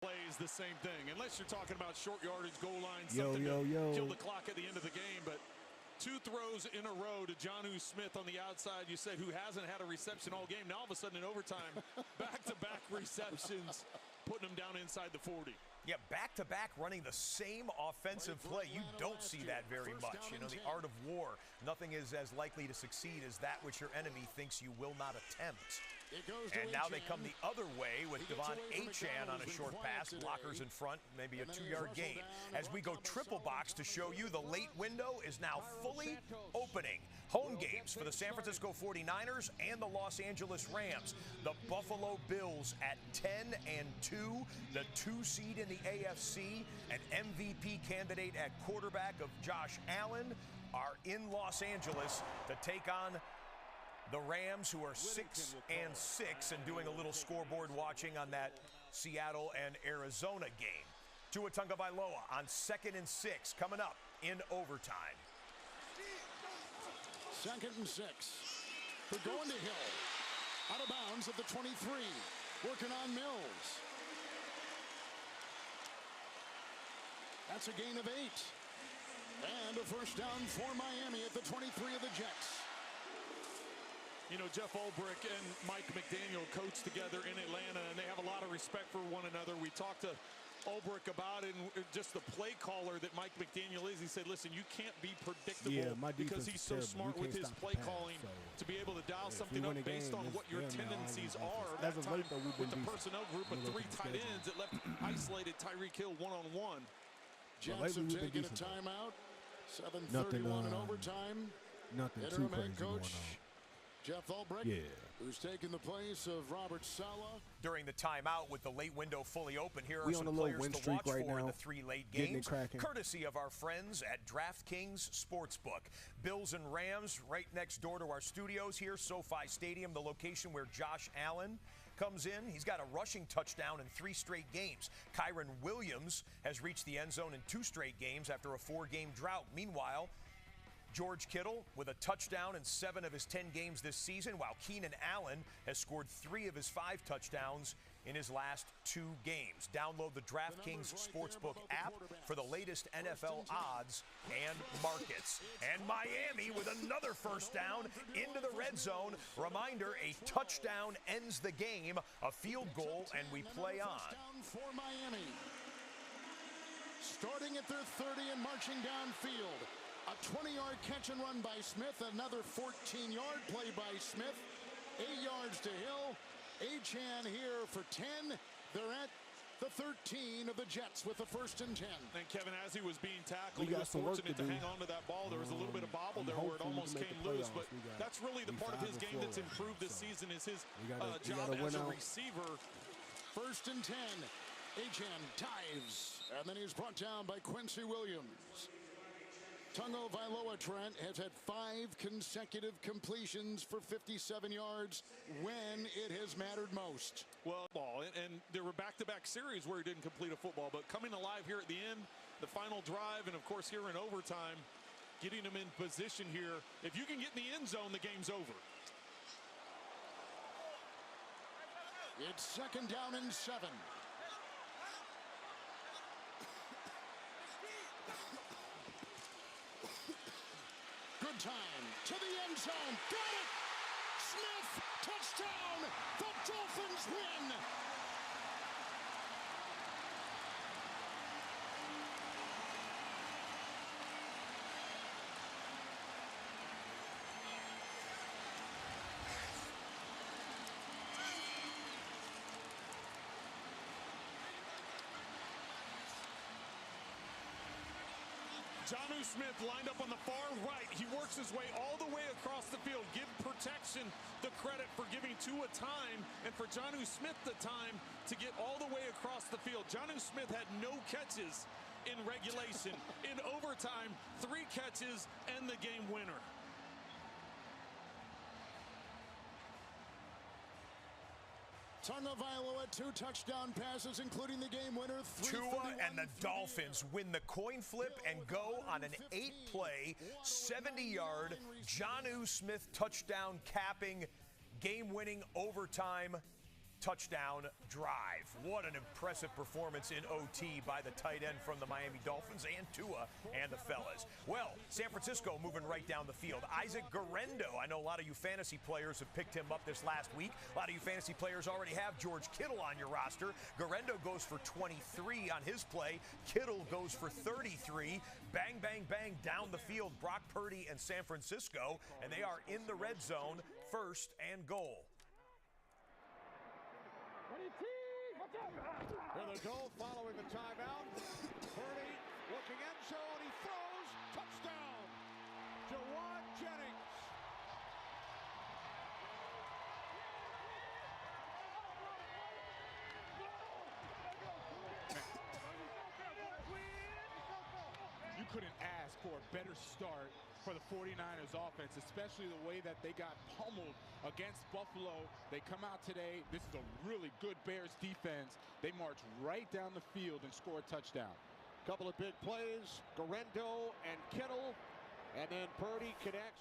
plays the same thing, unless you're talking about short yardage, goal line, Yo. kill the clock at the end of the game. But two throws in a row to Jonnu Smith on the outside, you said, who hasn't had a reception all game. Now all of a sudden in overtime, back-to-back receptions, putting him down inside the 40. Yeah, back-to-back running the same offensive play. You don't see that very much. You know, the art of war. Nothing is as likely to succeed as that which your enemy thinks you will not attempt. And now they come the other way with Devon Achane on a short pass, blockers in front, maybe a 2-yard gain. As we go triple box to show you the late window is now fully opening. Home games for the San Francisco 49ers and the Los Angeles Rams. The Buffalo Bills at 10-2, the 2 seed in the AFC, an MVP candidate at quarterback of Josh Allen, are in Los Angeles to take on the Rams, who are 6-6 and doing a little scoreboard watching on that Seattle and Arizona game. Tua Tagovailoa on 2nd and 6 coming up in overtime. 2nd and 6. They're going to Hill. Out of bounds at the 23. Working on Mills. That's a gain of 8. And a first down for Miami at the 23 of the Jets. You know, Jeff Ulbrich and Mike McDaniel coach together in Atlanta, and they have a lot of respect for one another. We talked to Ulbrich about it, and just the play caller that Mike McDaniel is. He said, listen, you can't be predictable because he's so smart with his play calling to be able to dial something up based on what your tendencies are. That time with the personnel group of 3 tight ends, it left isolated Tyreek Hill one-on-one. Jets have taken a timeout. 7:31 in overtime. Interim head coach Jeff Ulbrich, who's taken the place of Robert Saleh. During the timeout with the late window fully open, here are some players to watch for in the 3 late games, courtesy of our friends at DraftKings Sportsbook. Bills and Rams right next door to our studios here, SoFi Stadium, the location where Josh Allen comes in. He's got a rushing touchdown in 3 straight games. Kyren Williams has reached the end zone in 2 straight games after a 4-game drought. Meanwhile, George Kittle with a touchdown in 7 of his 10 games this season, while Keenan Allen has scored 3 of his 5 touchdowns in his last 2 games. Download the DraftKings Sportsbook app for the latest NFL odds and markets. And Miami with another first down into the red zone. Reminder, a touchdown ends the game, a field goal, and we play on. For Miami. Starting at their 30 and marching downfield. A 20-yard catch and run by Smith. Another 14-yard play by Smith. 8 yards to Hill. Achane here for 10. They're at the 13 of the Jets with the 1st and 10. And Kevin, as he was being tackled, he was fortunate to hang on to that ball. There was a little bit of bobble there where it almost came loose, but that's really the part of his game that's improved this season is his job as a receiver. 1st and 10. Achane dives, and then he's brought down by Quincy Williams. Tagovailoa, Trent, has had 5 consecutive completions for 57 yards when it has mattered most. Well, and there were back-to-back series where he didn't complete a football, but coming alive here at the end, the final drive, and of course here in overtime, getting him in position here. If you can get in the end zone, the game's over. It's 2nd down and 7. Good time to the end zone. Got it! Smith, touchdown! The Dolphins win! Jonnu Smith lined up on the far right. He works his way all the way across the field. Give protection the credit for giving Tua time and for Jonnu Smith the time to get all the way across the field. Jonnu Smith had no catches in regulation. In overtime, 3 catches and the game winner. Tagovailoa, 2 touchdown passes, including the game winner. Tua and the Dolphins win the coin flip and go on an 8-play, 70-yard Jonnu Smith touchdown, capping game-winning overtime touchdown drive. What an impressive performance in OT by the tight end from the Miami Dolphins and Tua and the fellas. Well, San Francisco moving right down the field. Isaac Guerendo, I know a lot of you fantasy players have picked him up this last week. A lot of you fantasy players already have George Kittle on your roster. Guerendo goes for 23 on his play. Kittle goes for 33. Bang, bang, bang down the field. Brock Purdy and San Francisco, and they are in the red zone, 1st and goal. For the goal following the timeout, Purdy looking end zone, he throws, touchdown, Jawan Jennings. You couldn't ask for a better start for the 49ers offense, especially the way that they got pummeled against Buffalo. They come out today. This is a really good Bears defense. They march right down the field and score a touchdown. Couple of big plays, Guerendo and Kittle, and then Purdy connects.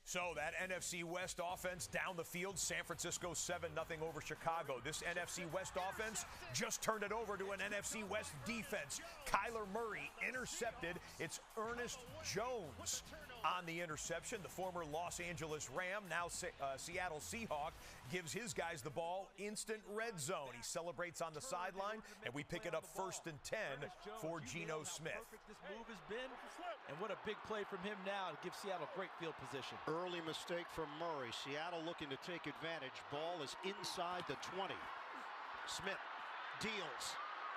So that NFC West offense down the field, San Francisco 7-0 over Chicago. This NFC West offense just turned it over to an NFC West defense. Kyler Murray intercepted. It's Ernest Jones on the interception. The former Los Angeles Ram, now Seattle Seahawk, gives his guys the ball. Instant red zone. He celebrates on the sideline, and we pick it up 1st and 10 for Geno Smith. This move has been, and what a big play from him now to give Seattle great field position. Early mistake from Murray. Seattle looking to take advantage. Ball is inside the 20. Smith deals.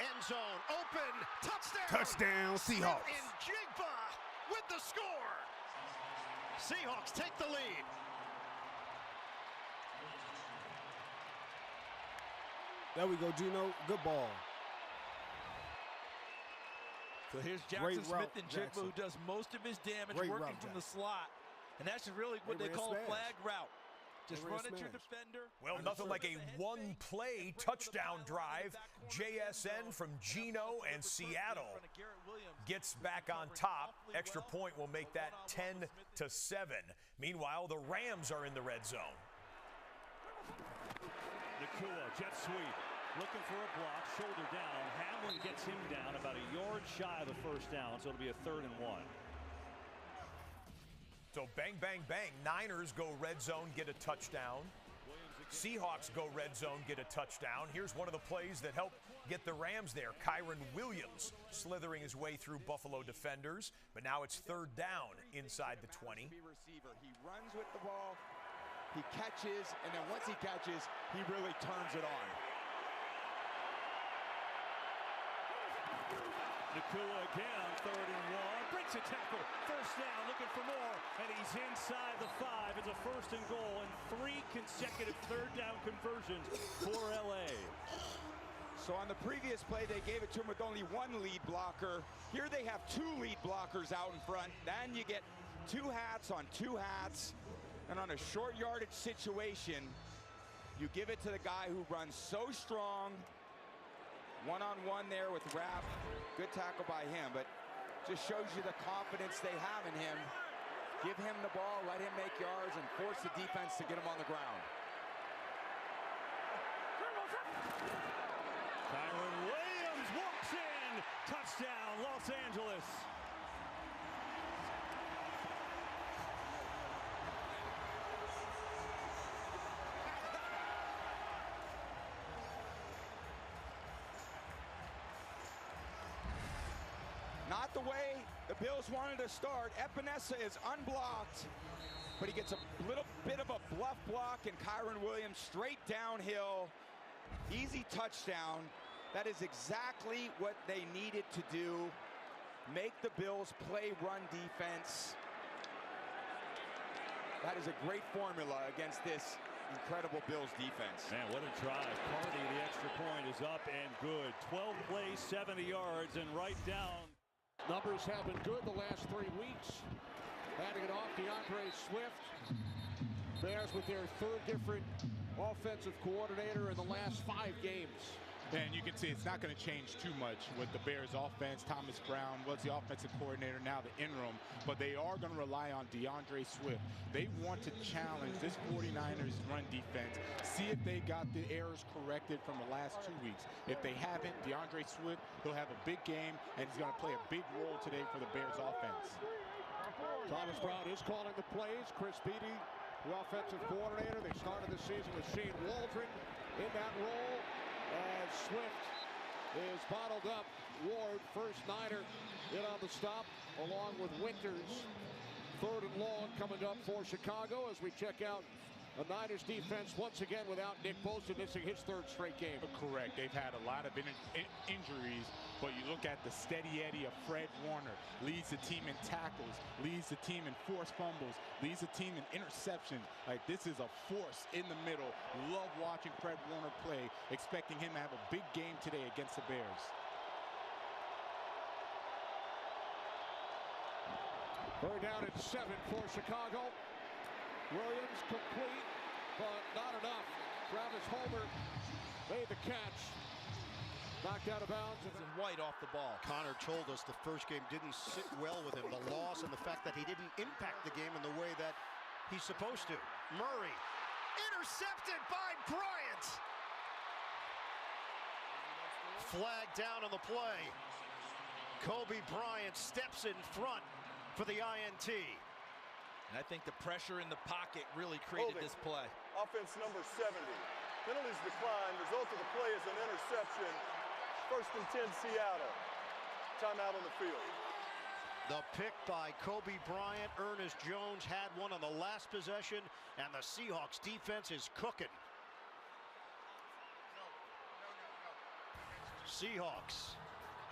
End zone open. Touchdown. Touchdown Seahawks. Smith and Jigba with the score. Seahawks take the lead. There we go, Geno. Good ball. So here's Jackson Smith and Jigba, who does most of his damage working from the slot. And that's really what they call a flag route. Just run at your defender. Well, nothing like a one-play touchdown drive. JSN from Geno and Seattle gets back on top. Extra point will make that 10-7. Meanwhile, the Rams are in the red zone. Nakua, jet sweep, looking for a block, shoulder down. Hamlin gets him down about a yard shy of the first down, so it'll be a 3rd and 1. So bang, bang, bang. Niners go red zone, get a touchdown. Seahawks go red zone, get a touchdown. Here's one of the plays that helped get the Rams there. Kyren Williams slithering his way through Buffalo defenders. But now it's 3rd down inside the 20. He runs with the ball, he catches, and then once he catches, he really turns it on. Nakua again, 3rd and 1. Breaks a tackle. 1st down, looking for more. And he's inside the 5. It's a 1st and goal and 3 consecutive 3rd down conversions for LA. So on the previous play, they gave it to him with only 1 lead blocker. Here they have 2 lead blockers out in front. Then you get 2 hats on 2 hats. And on a short yardage situation, you give it to the guy who runs so strong. One-on-one there with Rapp. Good tackle by him, but just shows you the confidence they have in him. Give him the ball, let him make yards, and force the defense to get him on the ground. Kyren Williams walks in. Touchdown, Los Angeles. Not the way the Bills wanted to start. Epinesa is unblocked, but he gets a little bit of a bluff block, and Kyren Williams straight downhill. Easy touchdown. That is exactly what they needed to do. Make the Bills play run defense. That is a great formula against this incredible Bills defense. Man, what a drive. Party, the extra point is up and good. 12 plays, 70 yards, and right down. Numbers have been good the last 3 weeks. Handing it off DeAndre Swift. Bears with their 3rd different offensive coordinator in the last 5 games. And you can see it's not going to change too much with the Bears offense. Thomas Brown was the offensive coordinator, now the interim, but they are going to rely on DeAndre Swift. They want to challenge this 49ers run defense, see if they got the errors corrected from the last 2 weeks. If they haven't, DeAndre Swift, he'll have a big game, and he's going to play a big role today for the Bears offense. Thomas Brown is calling the plays. Chris Beatty, the offensive coordinator. They started the season with Shane Waldron in that role. As Swift is bottled up. Ward, first Niner, in on the stop, along with Winters. 3rd and long coming up for Chicago as we check out the Niners defense once again without Nick Bosa missing his 3rd straight game. Correct. They've had a lot of injuries, but you look at the steady Eddie of Fred Warner, leads the team in tackles, leads the team in forced fumbles, leads the team in interceptions. Like, this is a force in the middle. Love watching Fred Warner play, expecting him to have a big game today against the Bears. Third down at 7 for Chicago. Williams complete, but not enough. Travis Homer made the catch. Knocked out of bounds. And White off the ball. Connor told us the first game didn't sit well with him. The loss and the fact that he didn't impact the game in the way that he's supposed to. Murray, intercepted by Bryant. Flag down on the play. Kobe Bryant steps in front for the INT. And I think the pressure in the pocket really created this play. Offense number 70. Penalties decline. Result of the play is an interception. 1st and 10 Seattle. Timeout on the field. The pick by Kobe Bryant. Ernest Jones had one on the last possession, and the Seahawks defense is cooking. Seahawks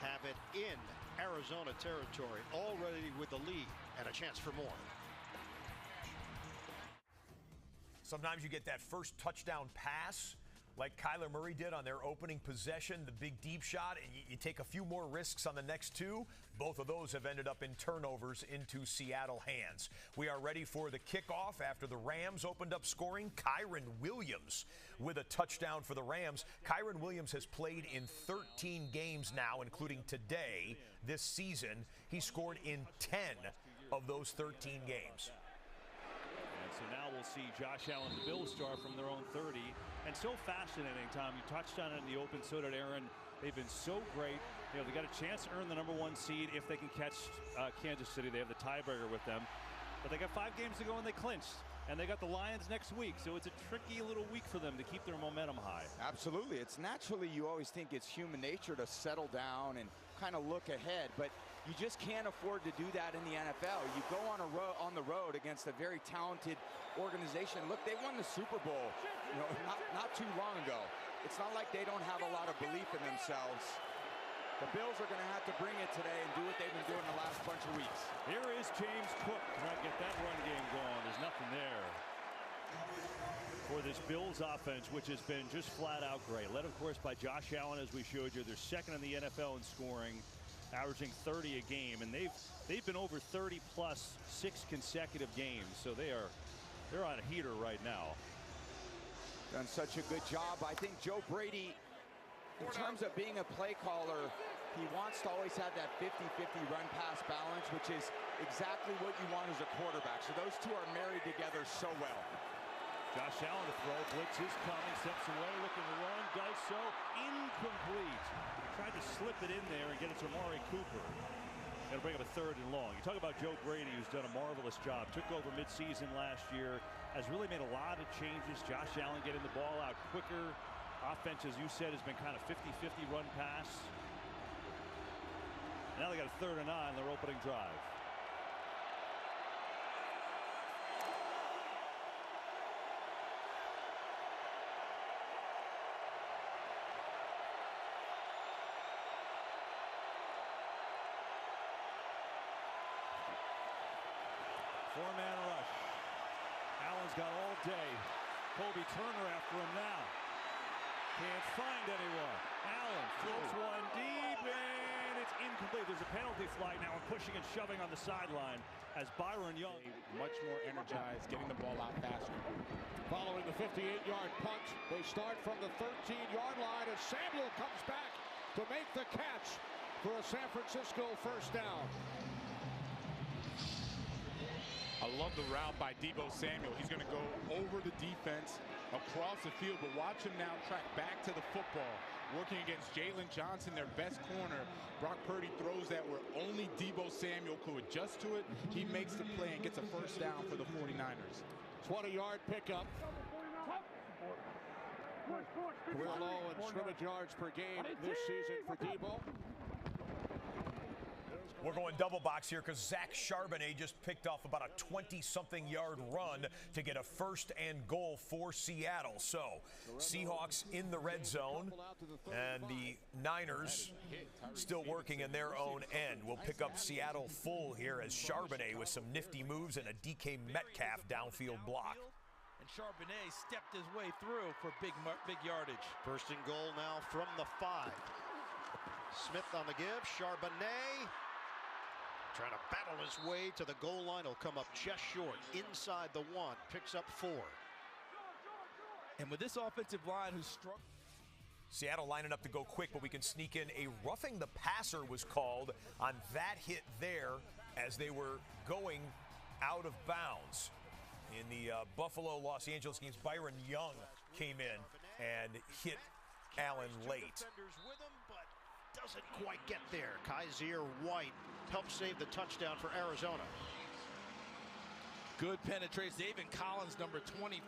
have it in Arizona territory, already with the lead and a chance for more. Sometimes you get that first touchdown pass like Kyler Murray did on their opening possession, the big deep shot, and you take a few more risks on the next 2. Both of those have ended up in turnovers into Seattle hands. We are ready for the kickoff after the Rams opened up scoring. Kyren Williams with a touchdown for the Rams. Kyren Williams has played in 13 games now, including today, this season. He scored in 10 of those 13 games. So now we'll see Josh Allen, the Bills star, from their own 30. And so fascinating, Tom. You touched on it in the open, so did Aaron. They've been so great. You know, they got a chance to earn the #1 seed if they can catch Kansas City. They have the tiebreaker with them. But they got 5 games to go and they clinched. And they got the Lions next week. So it's a tricky little week for them to keep their momentum high. Absolutely. It's naturally, you always think it's human nature to settle down and kind of look ahead. But you just can't afford to do that in the NFL. You go on the road against a very talented organization. Look, they won the Super Bowl, you know, not too long ago. It's not like they don't have a lot of belief in themselves. The Bills are going to have to bring it today and do what they've been doing the last bunch of weeks. Here is James Cook trying to get that run game going. There's nothing there for this Bills offense, which has been just flat out great. Led, of course, by Josh Allen, as we showed you. They're 2nd in the NFL in scoring, averaging 30 a game, and they've been over 30 plus 6 consecutive games. So they're on a heater right now. Done such a good job. I think Joe Brady, in terms of being a play caller, he wants to always have that 50-50 run-pass balance, which is exactly what you want as a quarterback. So those two are married together so well. Josh Allen to throw. Blitz is coming. Steps away. Looking to run. Does so. Incomplete. Tried to slip it in there and get it to Amari Cooper. Going to bring up a 3rd and long. You talk about Joe Brady, who's done a marvelous job. Took over midseason last year. Has really made a lot of changes. Josh Allen getting the ball out quicker. Offense, as you said, has been kind of 50-50 run pass. Now they got a 3rd and 9, their opening drive. Four-man rush. Allen's got all day. Kobe Turner after him now. Can't find anyone. Allen flips one deep, and it's incomplete. there's a penalty flag now and pushing and shoving on the sideline as Byron Young. Much more energized, getting the ball out faster. Following the 58-yard punt, they start from the 13-yard line as Samuel comes back to make the catch for a San Francisco first down. I love the route by Deebo Samuel. He's going to go over the defense, across the field, but watch him now track back to the football. Working against Jalen Johnson, their best corner. Brock Purdy throws that where only Deebo Samuel could adjust to it. He makes the play and gets a first down for the 49ers. 20-yard pickup. We're low in scrimmage yards per game this season for Deebo. We're going double box here because Zach Charbonnet just picked off about a 20-something yard run to get a first and goal for Seattle. So Seahawks in the red zone and the Niners still working in their own end. We'll pick up Seattle full here as Charbonnet with some nifty moves and a DK Metcalf downfield block. And Charbonnet stepped his way through for big yardage. First and goal now from the 5. Smith on the give. Charbonnet trying to battle his way to the goal line. He'll come up just short inside the 1. Picks up 4. And with this offensive line who's strong. Seattle lining up to go quick, but we can sneak in. A roughing the passer was called on that hit there as they were going out of bounds. In the Buffalo-Los Angeles games, Byron Young came in and hit Allen late. With him, but doesn't quite get there. Kaiser White helps save the touchdown for Arizona. Good penetration. David Collins, number 25,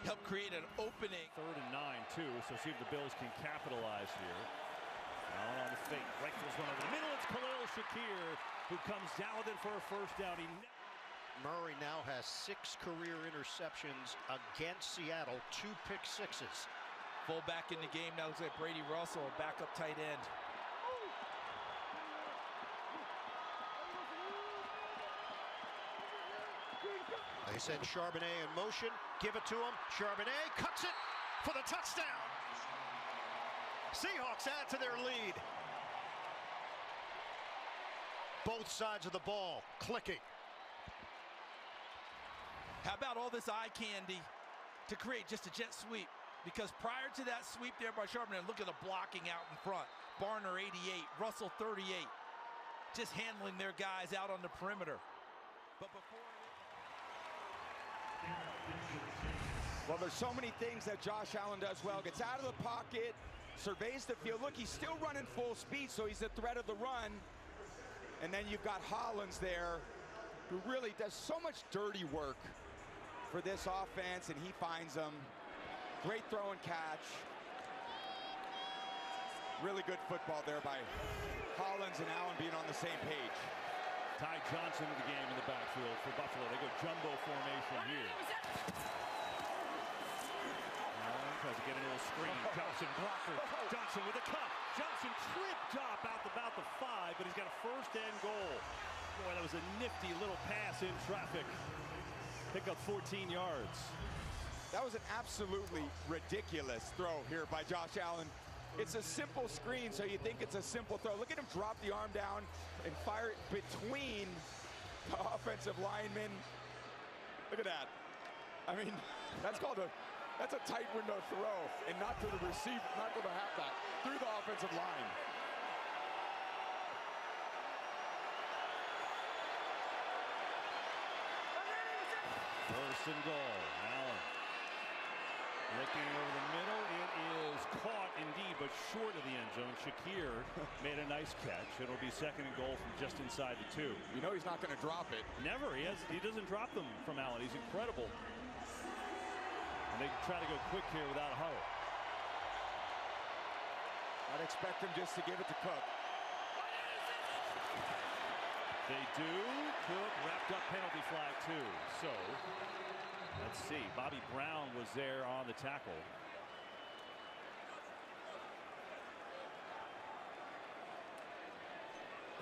helped create an opening. 3rd and 9, too, so see if the Bills can capitalize here. Allen on the fake. Rifles one over the middle. It's Khalil Shakir who comes down with it for a first down. Murray now has 6 career interceptions against Seattle, 2 pick sixes. Full back in the game now looks like Brady Russell, a backup tight end. They send Charbonnet in motion, give it to him. Charbonnet cuts it for the touchdown. Seahawks add to their lead. Both sides of the ball clicking. How about all this eye candy to create just a jet sweep? Because prior to that sweep there by Charbonnet, look at the blocking out in front. Barner 88, Russell 38. Just handling their guys out on the perimeter. But before... Well, there's so many things that Josh Allen does well. Gets out of the pocket, surveys the field. Look, he's still running full speed, so he's the threat of the run. And then you've got Hollins there, who really does so much dirty work for this offense, and he finds them. Great throw and catch. Really good football there by Hollins and Allen being on the same page. Ty Johnson in the game in the backfield for Buffalo. They go jumbo formation here. Allen tries to get a little screen. Johnson blocker. Johnson with a cut. Johnson tripped up about the 5, but he's got a first and goal. Boy, that was a nifty little pass in traffic. Pick up 14 yards. That was an absolutely ridiculous throw here by Josh Allen. It's a simple screen, so you think it's a simple throw. Look at him drop the arm down and fire it between the offensive linemen. Look at that. I mean, that's a tight window throw, and not to the receiver, not to the halfback, through the offensive line. First and goal. Allen looking over the middle. It is caught indeed, but short of the end zone. Shakir made a nice catch. It'll be second and goal from just inside the 2. You know he's not going to drop it. Never. He doesn't drop them from Allen. He's incredible. And they try to go quick here without a huddle. I'd expect him just to give it to Cook. They do. Cook wrapped up penalty flag too. So let's see. Bobby Brown was there on the tackle.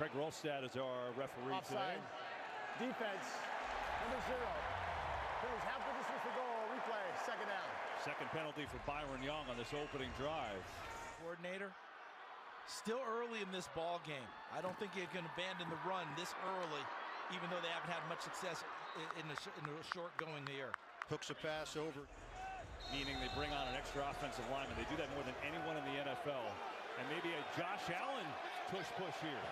Craig Rolstad is our referee Offside. today. Defense, number 0. Bills half the distance to goal. Replay, second down. Second penalty for Byron Young on this opening drive. Coordinator Still early in this ball game. I don't think you can abandon the run this early, even though they haven't had much success in the short going here. Hooks a pass over. Meaning they bring on an extra offensive lineman. They do that more than anyone in the NFL. And maybe a Josh Allen push here.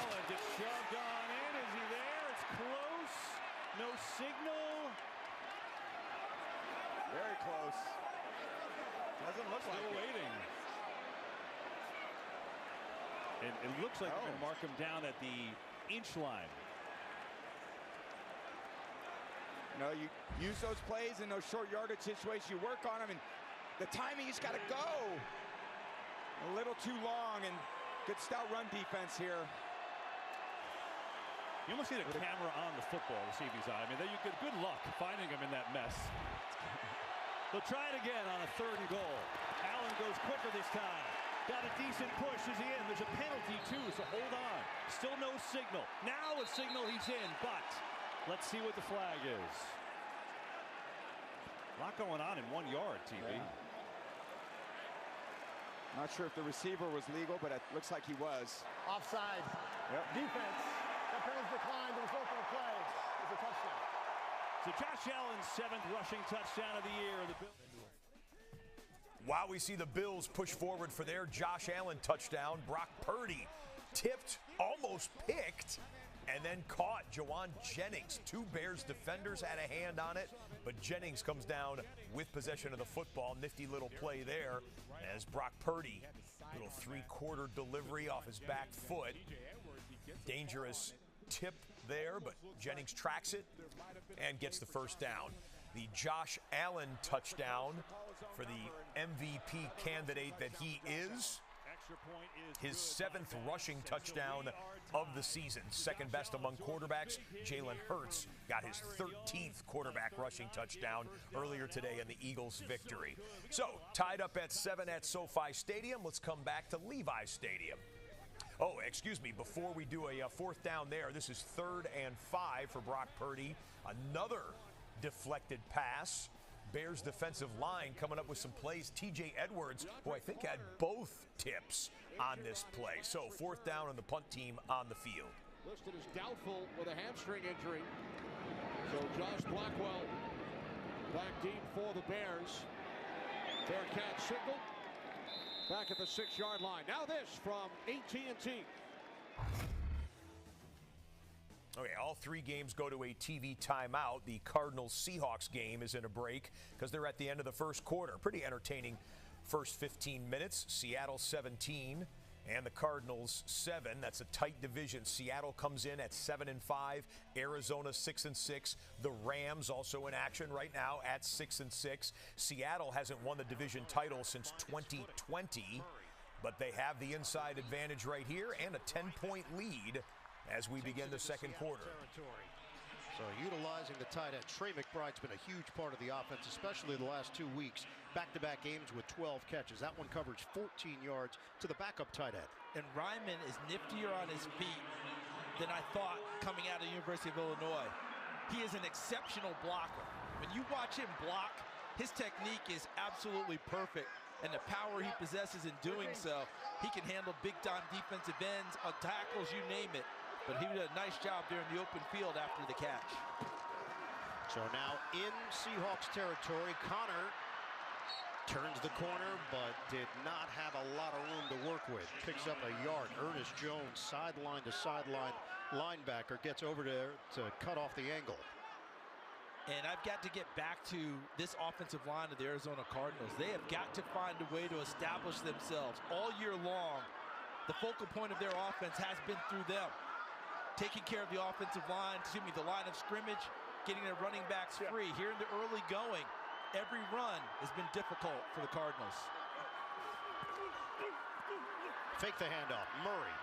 Allen gets shoved on in. Is he there? It's close. No signal. Very close. Doesn't look like Still it. waiting. It looks like they're going to mark him down at the inch line. You know, you use those plays in those short yardage situations. You work on them, and the timing, he's got to go. A little too long, and good stout run defense here. You almost see the camera on the football to see if he's out. I mean, you get good luck finding him in that mess. They'll try it again on a 3rd and goal. Allen goes quicker this time. Got a decent push. Is he in? There's a penalty, too, so hold on. Still no signal. Now a signal he's in, but let's see what the flag is. A lot going on in 1 yard, TV. Yeah. Not sure if the receiver was legal, but it looks like he was. Offside. Yep. Defense. That penalty declined. The result of the play is a touchdown. So Josh Allen's 7th rushing touchdown of the year. Wow, we see the Bills push forward for their Josh Allen touchdown. Brock Purdy tipped, almost picked, and then caught. Jawan Jennings, 2 Bears defenders had a hand on it, but Jennings comes down with possession of the football. Nifty little play there as Brock Purdy, little 3-quarter delivery off his back foot. Dangerous tip there, but Jennings tracks it and gets the first down. The Josh Allen touchdown for the MVP candidate that he is. His 7th rushing touchdown of the season. Second best among quarterbacks. Jalen Hurts got his 13th quarterback rushing touchdown earlier today in the Eagles' victory. So, tied up at 7 at SoFi Stadium. Let's come back to Levi Stadium. Oh, excuse me, before we do a 4th down there, this is 3rd and 5 for Brock Purdy. Another deflected pass. Bears defensive line coming up with some plays. TJ Edwards, who I think had both tips on this play. So 4th down and the punt team on the field. Listed as doubtful with a hamstring injury. So Josh Blackwell back deep for the Bears. Bearcats single. Back at the 6-yard line. Now this from AT&T. Okay, all 3 games go to a TV timeout. The Cardinals-Seahawks game is in a break because they're at the end of the first quarter. Pretty entertaining first 15 minutes. Seattle 17 and the Cardinals 7. That's a tight division. Seattle comes in at 7-5. Arizona 6-6. The Rams also in action right now at 6-6. Seattle hasn't won the division title since 2020, but they have the inside advantage right here and a 10-point lead as we begin the second quarter. So utilizing the tight end. Trey McBride's been a huge part of the offense, especially the last 2 weeks. Back-to-back games with 12 catches. That one covers 14 yards to the backup tight end. And Ryman is niftier on his feet than I thought coming out of the University of Illinois. He is an exceptional blocker. When you watch him block, his technique is absolutely perfect. And the power he possesses in doing so, he can handle big-time defensive ends, tackles, you name it. But he did a nice job there in the open field after the catch. So now in Seahawks territory, Connor turns the corner, but did not have a lot of room to work with. Picks up a yard. Ernest Jones, sideline to sideline linebacker, gets over there to cut off the angle. And I've got to get back to this offensive line of the Arizona Cardinals. They have got to find a way to establish themselves all year long. The focal point of their offense has been through them. Taking care of the offensive line, the line of scrimmage, getting their running backs free. Here in the early going, every run has been difficult for the Cardinals. Fake the handoff. Murray.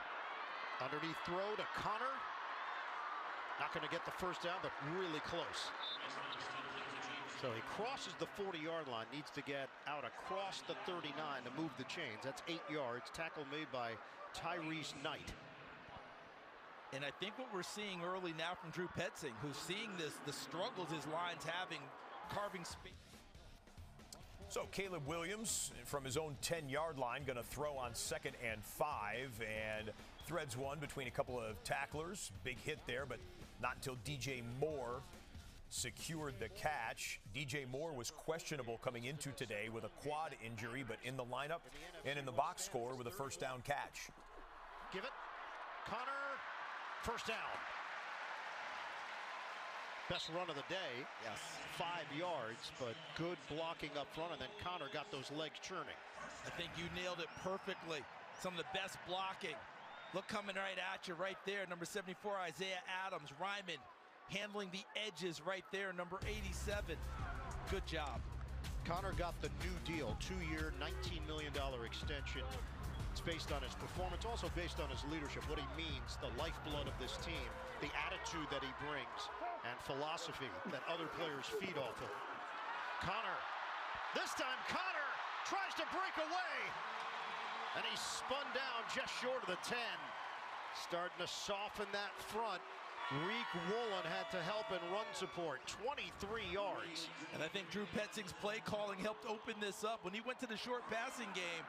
Underneath throw to Connor. Not going to get the first down, but really close. So he crosses the 40-yard line, needs to get out across the 39 to move the chains. That's 8 yards. Tackle made by Tyrese Knight. And I think what we're seeing early now from Drew Petzing, who's seeing the struggles his line's having, carving space. So Caleb Williams from his own 10-yard line going to throw on 2nd and 5 and threads one between a couple of tacklers. Big hit there, but not until DJ Moore secured the catch. DJ Moore was questionable coming into today with a quad injury, but in the lineup and in the box score with a first down catch. Give it. Connor, first down. Best run of the day. Yes. 5 yards, but good blocking up front, and then Connor got those legs churning. I think you nailed it perfectly. Some of the best blocking. Look, coming right at you right there. Number 74, Isaiah Adams. Ryman handling the edges right there. Number 87. Good job. Connor got the new deal, 2-year, $19 million extension. It's based on his performance, also based on his leadership, what he means, the lifeblood of this team, the attitude that he brings, and philosophy that other players feed off of. Connor. This time Connor tries to break away. And he's spun down just short of the 10. Starting to soften that front. Reek Woolen had to help in run support. 23 yards. And I think Drew Petzing's play calling helped open this up. When he went to the short passing game,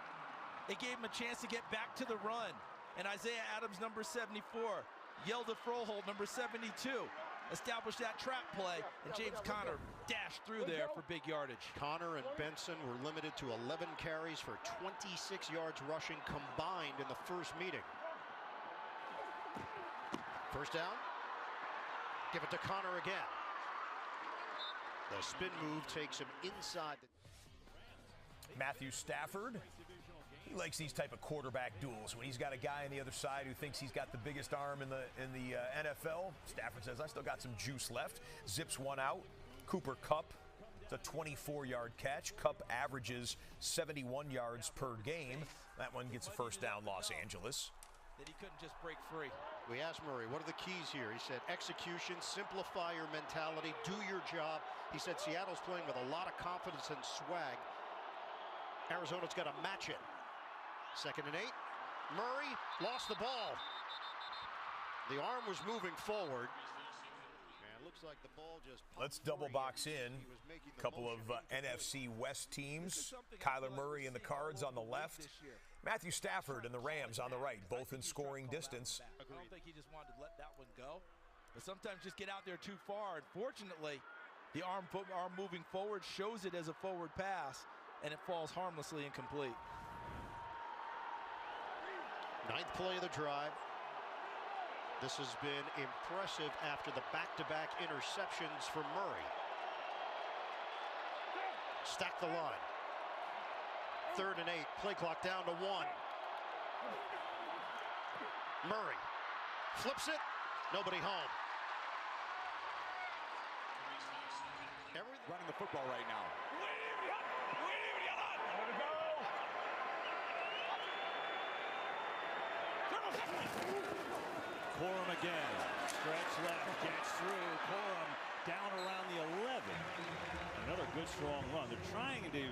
it gave him a chance to get back to the run. And Isaiah Adams, number 74, Yelda Froholt, number 72, established that trap play, and James Conner dashed through there for big yardage. Connor and Benson were limited to 11 carries for 26 yards rushing combined in the first meeting. First down. Give it to Connor again. The spin move takes him inside. Matthew Stafford. He likes these type of quarterback duels. When he's got a guy on the other side who thinks he's got the biggest arm in the NFL, Stafford says, I still got some juice left. Zips one out. Cooper Kupp. It's a 24-yard catch. Kupp averages 71 yards per game. That one gets a first down, Los Angeles. That he couldn't just break free. We asked Murray, what are the keys here? He said, execution, simplify your mentality, do your job. He said Seattle's playing with a lot of confidence and swag. Arizona's got to match it. 2nd and 8. Murray lost the ball. The arm was moving forward. And it looks like the ball just... Let's double box in. A couple of NFC West teams. Kyler Murray and the Cards on the left. Matthew Stafford and the Rams on the right, both in scoring distance. I don't think he just wanted to let that one go. But sometimes just get out there too far. Unfortunately, the arm moving forward shows it as a forward pass, and it falls harmlessly incomplete. 9th play of the drive. This has been impressive after the back-to-back interceptions for Murray. Stack the line. 3rd and 8. Play clock down to 1. Murray flips it. Nobody home. Running the football right now. Corum again. Stretch left. Gets through. Corum down around the 11. Another good, strong run. They're trying to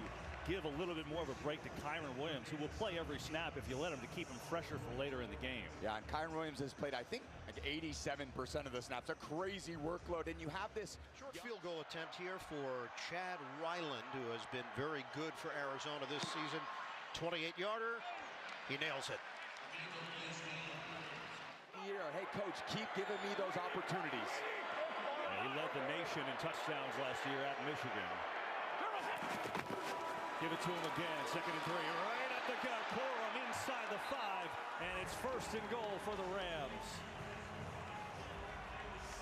give a little bit more of a break to Kyren Williams, who will play every snap if you let him, to keep him fresher for later in the game. Yeah, and Kyren Williams has played, I think, like 87% of the snaps. A crazy workload, and you have this short field goal attempt here for Chad Ryland, who has been very good for Arizona this season. 28-yarder. He nails it. Hey, coach, keep giving me those opportunities. He led the nation in touchdowns last year at Michigan. Give it to him again. 2nd and 3. Right at the gut. Corum inside the 5. And it's 1st and goal for the Rams.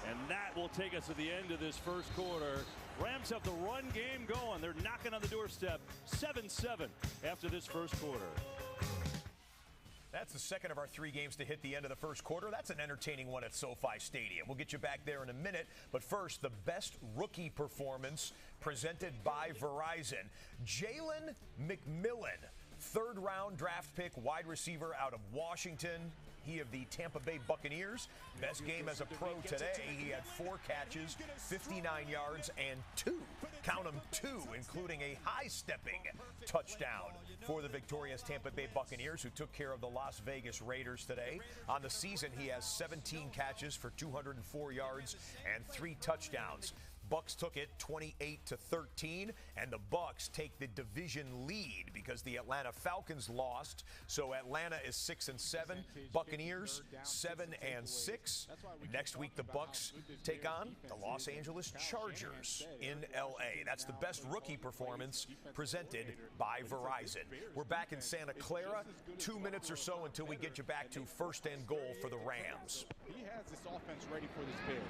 And that will take us to the end of this first quarter. Rams have the run game going. They're knocking on the doorstep. 7-7 after this first quarter. That's the second of our 3 games to hit the end of the first quarter. That's an entertaining one at SoFi Stadium. We'll get you back there in a minute. But first, the best rookie performance presented by Verizon. Jalen McMillan, 3rd-round draft pick wide receiver out of Washington. He of the Tampa Bay Buccaneers. Best game as a pro today. He had 4 catches, 59 yards, and 2, count them 2, including a high-stepping touchdown for the victorious Tampa Bay Buccaneers, who took care of the Las Vegas Raiders today. On the season, he has 17 catches for 204 yards and 3 touchdowns. Bucks took it 28-13, and the Bucks take the division lead because the Atlanta Falcons lost. So Atlanta is 6-7, Buccaneers 7-6. Next week the Bucks take on the Los Angeles Chargers in LA. That's the best rookie performance presented by Verizon. We're back in Santa Clara. 2 minutes or so until we get you back to first and goal for the Rams. He has this offense ready for this Bears.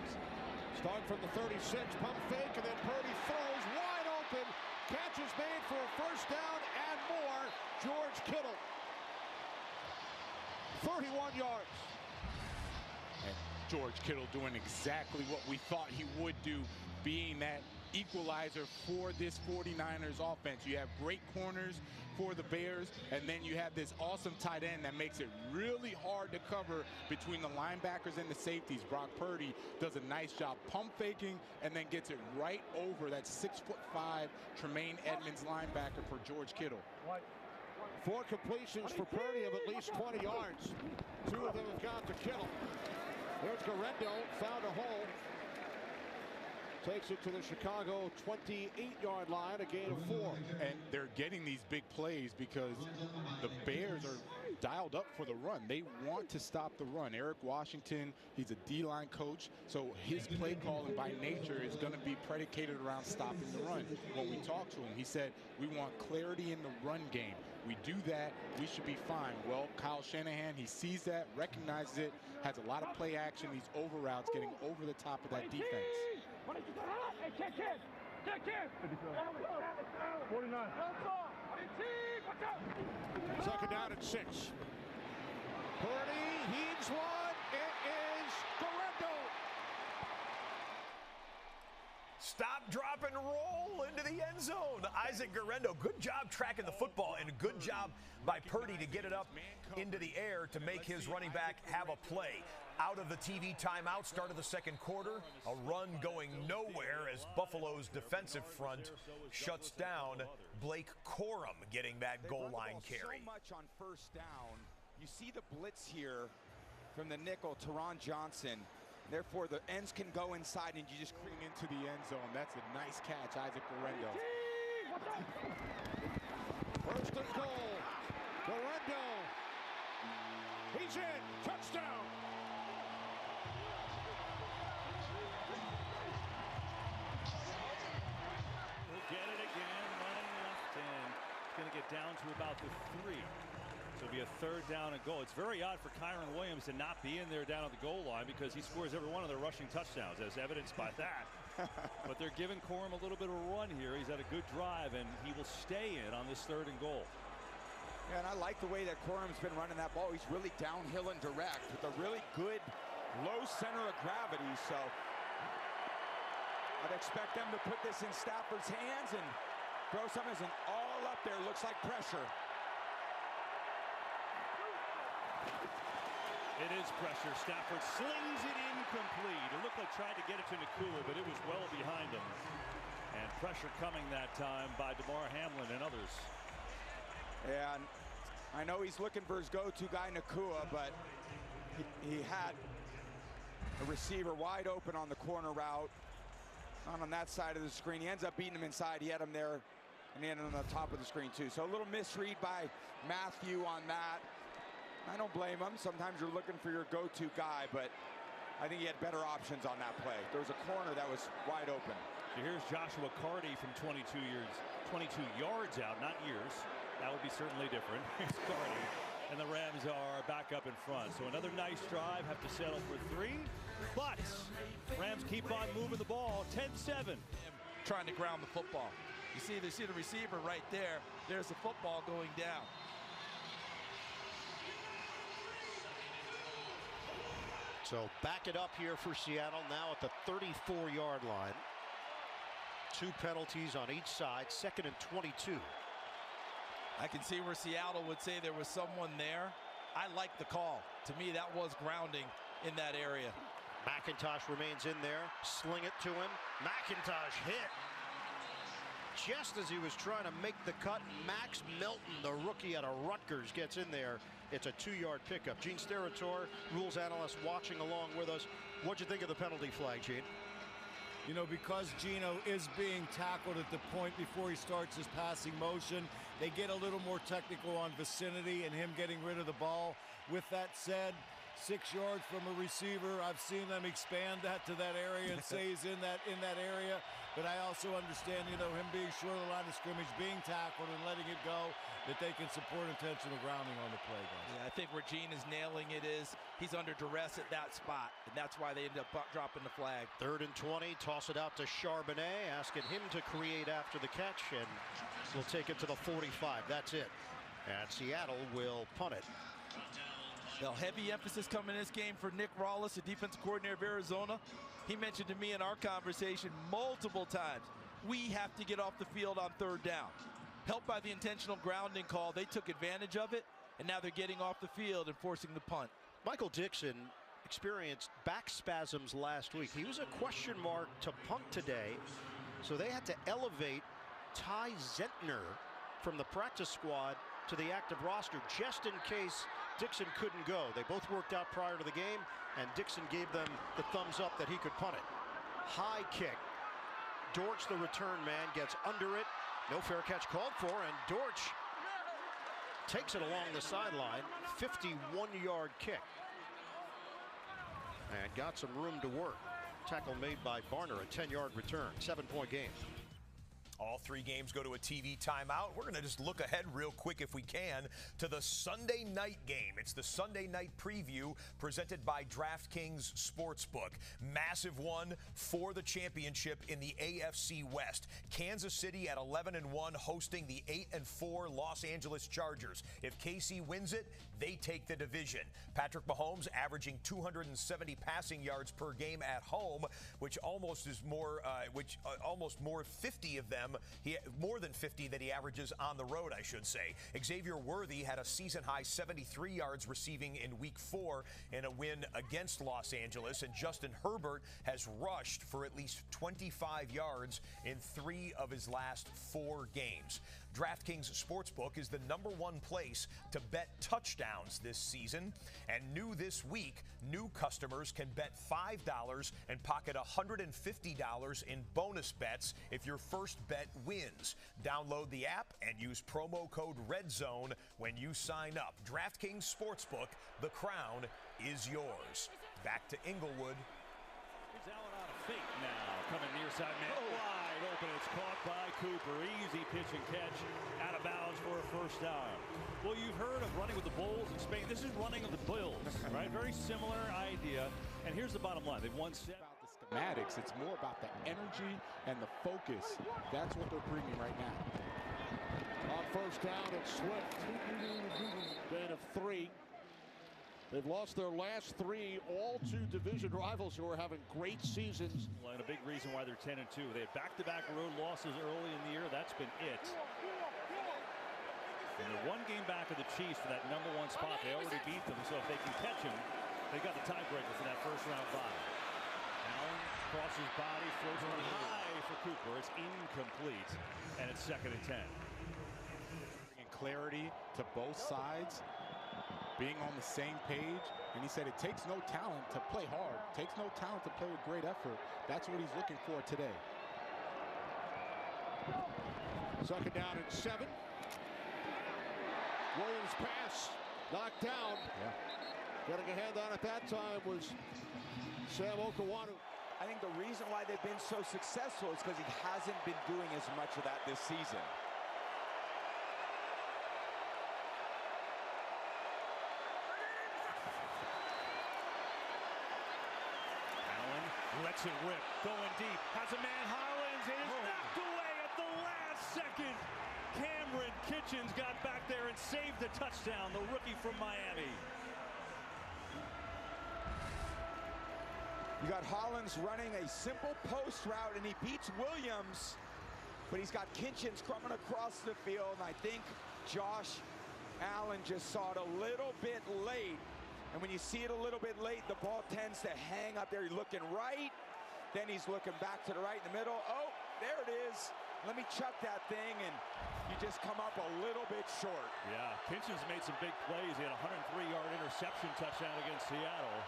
Starting from the 36, pump fake, and then Purdy throws wide open. Catch is made for a first down and more. George Kittle. 31 yards. And George Kittle doing exactly what we thought he would do, being that equalizer for this 49ers offense. You have great corners for the Bears, and then you have this awesome tight end that makes it really hard to cover between the linebackers and the safeties. Brock Purdy does a nice job pump faking and then gets it right over that 6'5" Tremaine Edmonds linebacker for George Kittle. 4 completions for Purdy of at least 20 yards. 2 of them have gone to Kittle. There's Garendo, found a hole. Takes it to the Chicago 28-yard line, a gain of 4. And they're getting these big plays because the Bears are dialed up for the run. They want to stop the run. Eric Washington, he's a D-line coach, so his play calling by nature is going to be predicated around stopping the run. When we talked to him, he said, we want clarity in the run game. We do that, we should be fine. Well, Kyle Shanahan, he sees that, recognizes it, has a lot of play action, these over routes, getting over the top of that defense. 49. Second down at 6. Purdy heaves one. It is Garendo. Stop, drop, and roll into the end zone. Isaac Garendo, good job tracking the football, and a good job by Purdy to get it up into the air to make his running back have a play. Out of the TV timeout, start of the second quarter, a run going nowhere as Buffalo's defensive front shuts down Blake Corum getting that goal line carry. So much on first down. You see the blitz here from the nickel, Teron Johnson. Therefore, the ends can go inside and you just bring into the end zone. That's a nice catch, Isaac Garendo. First and goal. Garendo. He's in. Touchdown. Get it again, running left, and it's going to get down to about the 3. So it'll be a third down and goal. It's very odd for Kyron Williams to not be in there down at the goal line because he scores every one of their rushing touchdowns, as evidenced by that. But they're giving Corum a little bit of a run here. He's had a good drive, and he will stay in on this third and goal. Yeah, and I like the way that Corum's been running that ball. He's really downhill and direct with a really good low center of gravity. So I'd expect them to put this in Stafford's hands and throw something as an all up there. Looks like pressure. It is pressure. Stafford slings it incomplete. It looked like trying to get it to Nakua, but it was well behind him. And pressure coming that time by DeMar Hamlin and others. And I know he's looking for his go-to guy, Nakua, but he had a receiver wide open on the corner route. Not on that side of the screen. He ends up beating him inside. He had him there and he had him on the top of the screen too. So a little misread by Matthew on that. I don't blame him. Sometimes you're looking for your go-to guy, but I think he had better options on that play. There was a corner that was wide open. So here's Joshua Carty from 22 yards out, not years. That would be certainly different. Here's Carty, and the Rams are back up in front. So another nice drive, have to settle for 3. But Rams keep on moving the ball, 10-7. Trying to ground the football. You see the receiver right there. There's the football going down. So back it up here for Seattle now at the 34-yard line. 2 penalties on each side, 2nd and 22. I can see where Seattle would say there was someone there. I like the call. To me, that was grounding in that area. McIntosh remains in there. Sling it to him. McIntosh hit. Just as he was trying to make the cut, Max Melton, the rookie out of Rutgers, gets in there. It's a 2-yard pickup. Gene Steratore, rules analyst, watching along with us. What'd you think of the penalty flag, Gene? you know, because Geno is being tackled at the point before he starts his passing motion, they get a little more technical on vicinity and him getting rid of the ball. With that said, 6 yards from a receiver, I've seen them expand that to that area and say he's in that area. But I also understand, you know, him being short of the line of scrimmage, being tackled and letting it go, that they can support intentional grounding on the play, guys. Yeah, I think where Gene is nailing it is he's under duress at that spot, and that's why they end up dropping the flag. 3rd and 20, toss it out to Charbonnet, asking him to create after the catch, and we'll take it to the 45. That's it. And Seattle will punt it. Now, heavy emphasis coming in this game for Nick Rawlis, the defensive coordinator of Arizona. He mentioned to me in our conversation multiple times, we have to get off the field on 3rd down. Helped by the intentional grounding call, they took advantage of it, and now they're getting off the field and forcing the punt. Michael Dixon experienced back spasms last week. He was a question mark to punt today, so they had to elevate Ty Zentner from the practice squad to the active roster just in case Dixon couldn't go. They both worked out prior to the game, and Dixon gave them the thumbs up that he could punt it. High kick. Dortch, the return man, gets under it. No fair catch called for, and Dortch takes it along the sideline. 51-yard kick. And got some room to work. Tackle made by Barner, a 10-yard return. 7-point game. All 3 games go to a TV timeout. We're going to just look ahead real quick, if we can, to the Sunday night game. It's the Sunday night preview presented by DraftKings Sportsbook. Massive one for the championship in the AFC West. Kansas City at 11-1 hosting the 8-4 Los Angeles Chargers. If KC wins it, they take the division. Patrick Mahomes averaging 270 passing yards per game at home, which almost is more, almost more 50 of them. More than 50 that he averages on the road, I should say. Xavier Worthy had a season-high 73 yards receiving in Week 4 in a win against Los Angeles, and Justin Herbert has rushed for at least 25 yards in 3 of his last 4 games. DraftKings Sportsbook is the #1 place to bet touchdowns this season. And new this week, new customers can bet $5 and pocket $150 in bonus bets if your first bet wins. Download the app and use promo code REDZONE when you sign up. DraftKings Sportsbook, the crown is yours. Back to Inglewood. Here's Allen on a fake now. Coming near side man. Wide open. It's caught by Cooper. Easy pitch and catch. Out of bounds for a first down. Well, you've heard of running with the Bulls in Spain. This is running with the Bills, right? Very similar idea. And here's the bottom line. They've won 7. About the schematics. It's more about the energy and the focus. That's what they're bringing right now. On first down, it's Swift. Gain of 3. They've lost their last 3, all to division rivals who are having great seasons. And a big reason why they're 10-2. They had back-to-back road losses early in the year. That's been it. And they're 1 game back of the Chiefs for that #1 spot. They already beat them, so if they can catch them, they got the tiebreaker for that first-round bye. Allen crosses body, floats on high for Cooper. It's incomplete, and it's 2nd and 10. Bringing clarity to both sides, being on the same page, and he said it takes no talent to play hard. It takes no talent to play with great effort. That's what he's looking for today. 2nd down and 7. Williams pass, knocked down. Yeah. Getting a hand on at that time was Sam Okawanu. I think the reason why they've been so successful is because he hasn't been doing as much of that this season. Lets it rip, going deep, has a man, Hollins, and it's knocked away at the last second. Cameron Kitchens got back there and saved the touchdown, the rookie from Miami. You got Hollins running a simple post route, and he beats Williams, but he's got Kitchens coming across the field, and I think Josh Allen just saw it a little bit late. And when you see it a little bit late, the ball tends to hang up there. You're looking right, then he's looking back to the right in the middle. Oh, there it is. Let me chuck that thing, and you just come up a little bit short. Yeah, Kitchens made some big plays. He had a 103-yard interception touchdown against Seattle.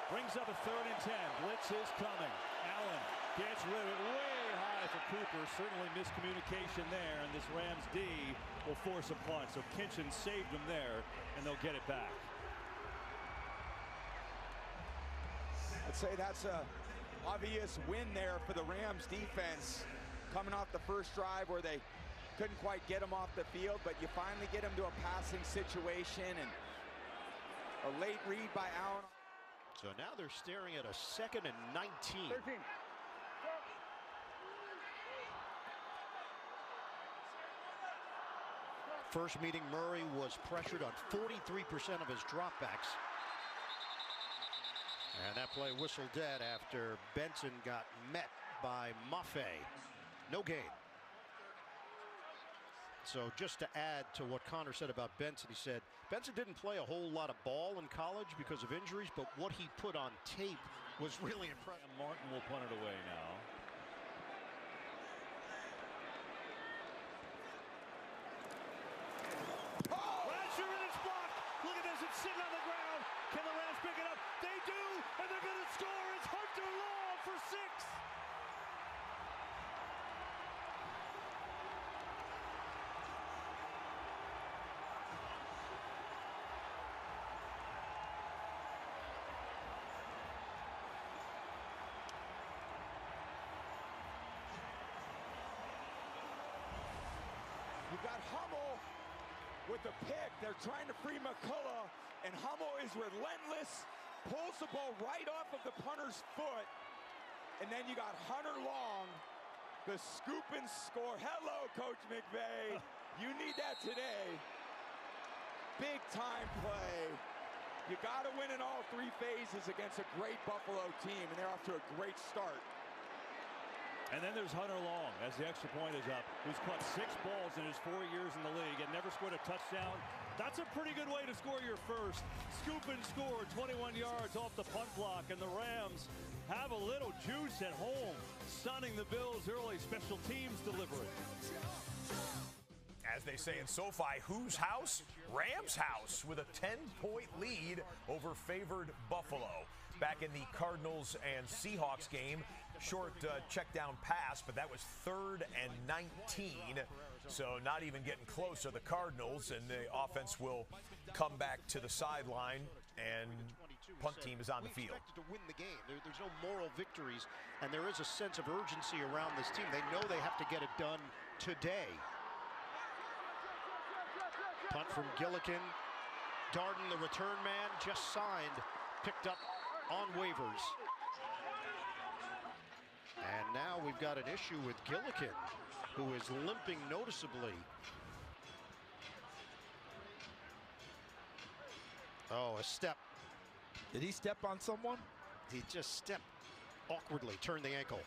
Brings up a 3rd and 10. Blitz is coming. Allen Allen gets rid of it way high for Cooper. Certainly miscommunication there, and this Rams D will force a punt. So Kinchin saved them there, and they'll get it back. I'd say that's a obvious win there for the Rams defense, coming off the first drive where they couldn't quite get him off the field, but you finally get him to a passing situation, and a late read by Allen. So now they're staring at a 2nd and 19. 13. First meeting, Murray was pressured on 43% of his dropbacks. And that play whistled dead after Benson got met by Maffei. No gain. So just to add to what Connor said about Benson, he said Benson didn't play a whole lot of ball in college because of injuries, but what he put on tape was really impressive. Martin will punt it away now. Rasher, and it's blocked. Look at this, it's sitting on the ground. Can the Rams pick it up? They do, and they're going to score. It's Hunter Long for 6. You've got Hummel with the pick. They're trying to free McCullough, and Hummel is relentless, pulls the ball right off of the punter's foot, and then you got Hunter Long, the scoop and score. Hello, Coach McVay. You need that today. Big time play. You got to win in all 3 phases against a great Buffalo team, and they're off to a great start. And then there's Hunter Long, as the extra point is up, who's caught 6 balls in his 4 years in the league and never scored a touchdown. That's a pretty good way to score your first. Scoop and score, 21 yards off the punt block, and the Rams have a little juice at home, stunning the Bills early. Special teams delivery. As they say in SoFi, whose house? Rams' house, with a 10-point lead over favored Buffalo. Back in the Cardinals and Seahawks game, short check down pass, but that was 3rd and 19. So not even getting close are the Cardinals, and the offense will come back to the sideline, and punt team is on the field. To win the game. There's no moral victories, and there is a sense of urgency around this team. They know they have to get it done today. Punt from Gillikin. Darden, the return man, just signed, picked up on waivers. And now we've got an issue with Gillikin, who is limping noticeably. Oh, a step. Did he step on someone? He just stepped awkwardly, turned the ankle.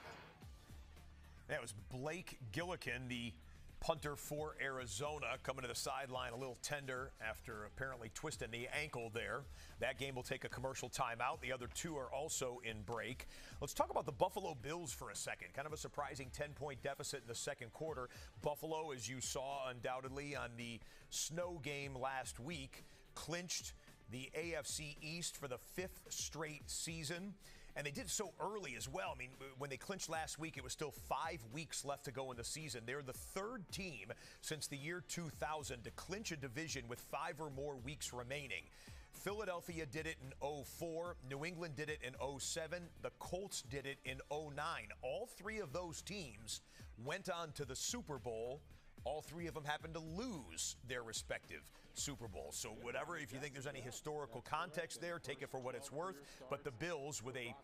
That was Blake Gillikin, the punter for Arizona, coming to the sideline a little tender after apparently twisting the ankle there. That game will take a commercial timeout. The other 2 are also in break. Let's talk about the Buffalo Bills for a second. Kind of a surprising 10-point deficit in the second quarter. Buffalo, as you saw undoubtedly on the snow game last week, clinched the AFC East for the 5th straight season. And they did so early as well. I mean, when they clinched last week, it was still 5 weeks left to go in the season. They're the 3rd team since the year 2000 to clinch a division with 5 or more weeks remaining. Philadelphia did it in 2004. New England did it in 2007. The Colts did it in 2009. All 3 of those teams went on to the Super Bowl. All 3 of them happened to lose their respective Super Bowls. So whatever, if you think there's any historical context there, take it for what it's worth. But the Bills, with a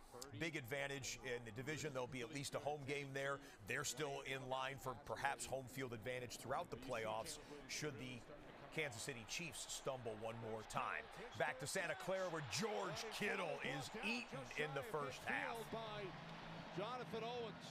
big advantage in the division, there'll be at least a home game there. They're still in line for perhaps home field advantage throughout the playoffs should the Kansas City Chiefs stumble one more time. Back to Santa Clara, where George Kittle is eaten in the first half. By Jonathan Owens.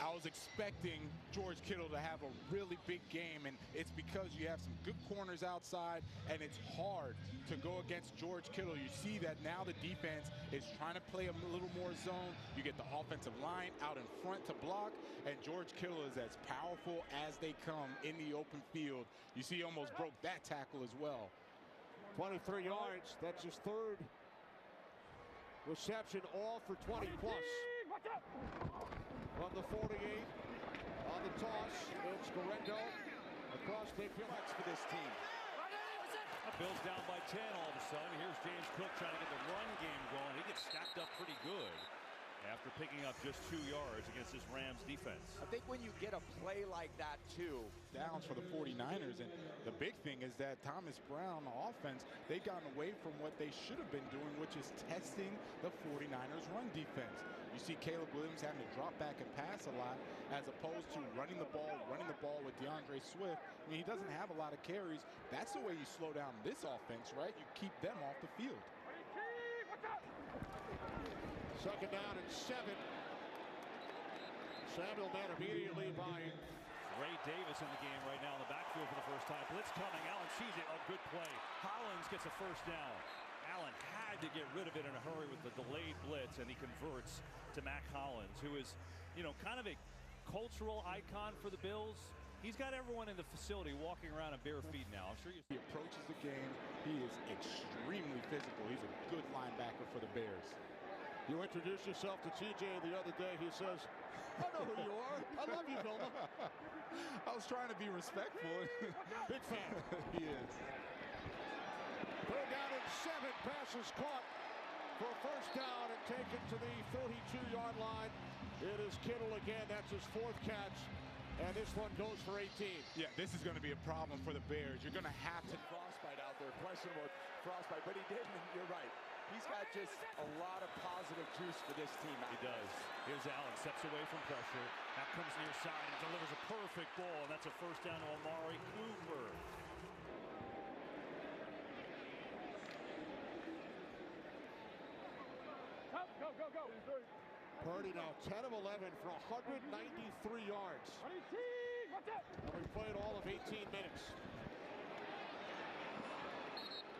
I was expecting George Kittle to have a really big game, and it's because you have some good corners outside, and it's hard to go against George Kittle. You see that now the defense is trying to play a little more zone. You get the offensive line out in front to block, and George Kittle is as powerful as they come in the open field. You see he almost broke that tackle as well. 23 yards. That's his 3rd. reception, all for 20 plus. From the 48, on the toss, it's Guerrero across midfield. Much for this team. Bills down by 10 all of a sudden. Here's James Cook trying to get the run game going. He gets stacked up pretty good after picking up just 2 yards against this Rams defense. I think when you get a play like that, too. Downs for the 49ers, and the big thing is that Thomas Brown, the offense, they've gotten away from what they should have been doing, which is testing the 49ers run defense. You see Caleb Williams having to drop back and pass a lot as opposed to running the ball with DeAndre Swift. I mean, he doesn't have a lot of carries. That's the way you slow down this offense, right? You keep them off the field. Second down and 7. Samuel met immediately by Ray Davis in the game right now in the backfield for the first time. Blitz coming. Allen sees it. A good play. Hollins gets a first down. Allen had to get rid of it in a hurry with the delayed blitz, and he converts to Mac Hollins, who is, you know, kind of a cultural icon for the Bills. He's got everyone in the facility walking around in bare feet now. I'm sure you. He approaches the game. He is extremely physical. He's a good linebacker for the Bears. You introduced yourself to TJ the other day. He says, I know who you are. I love you, Vilma. I was trying to be respectful. Big fan. He is. Third down and 7. Pass is caught for a first down and taken to the 32-yard line. It is Kittle again. That's his 4th catch. And this one goes for 18. Yeah, this is going to be a problem for the Bears. You're going to have to. Frostbite out there, questionable frostbite, but he did, and you're right. He's got just a lot of positive juice for this team. He does. Here's Allen, steps away from pressure. Now comes near side and delivers a perfect ball, and that's a first down to Amari Cooper. Go. Purdy now 10 of 11 for 193 yards. And we played all of 18 minutes.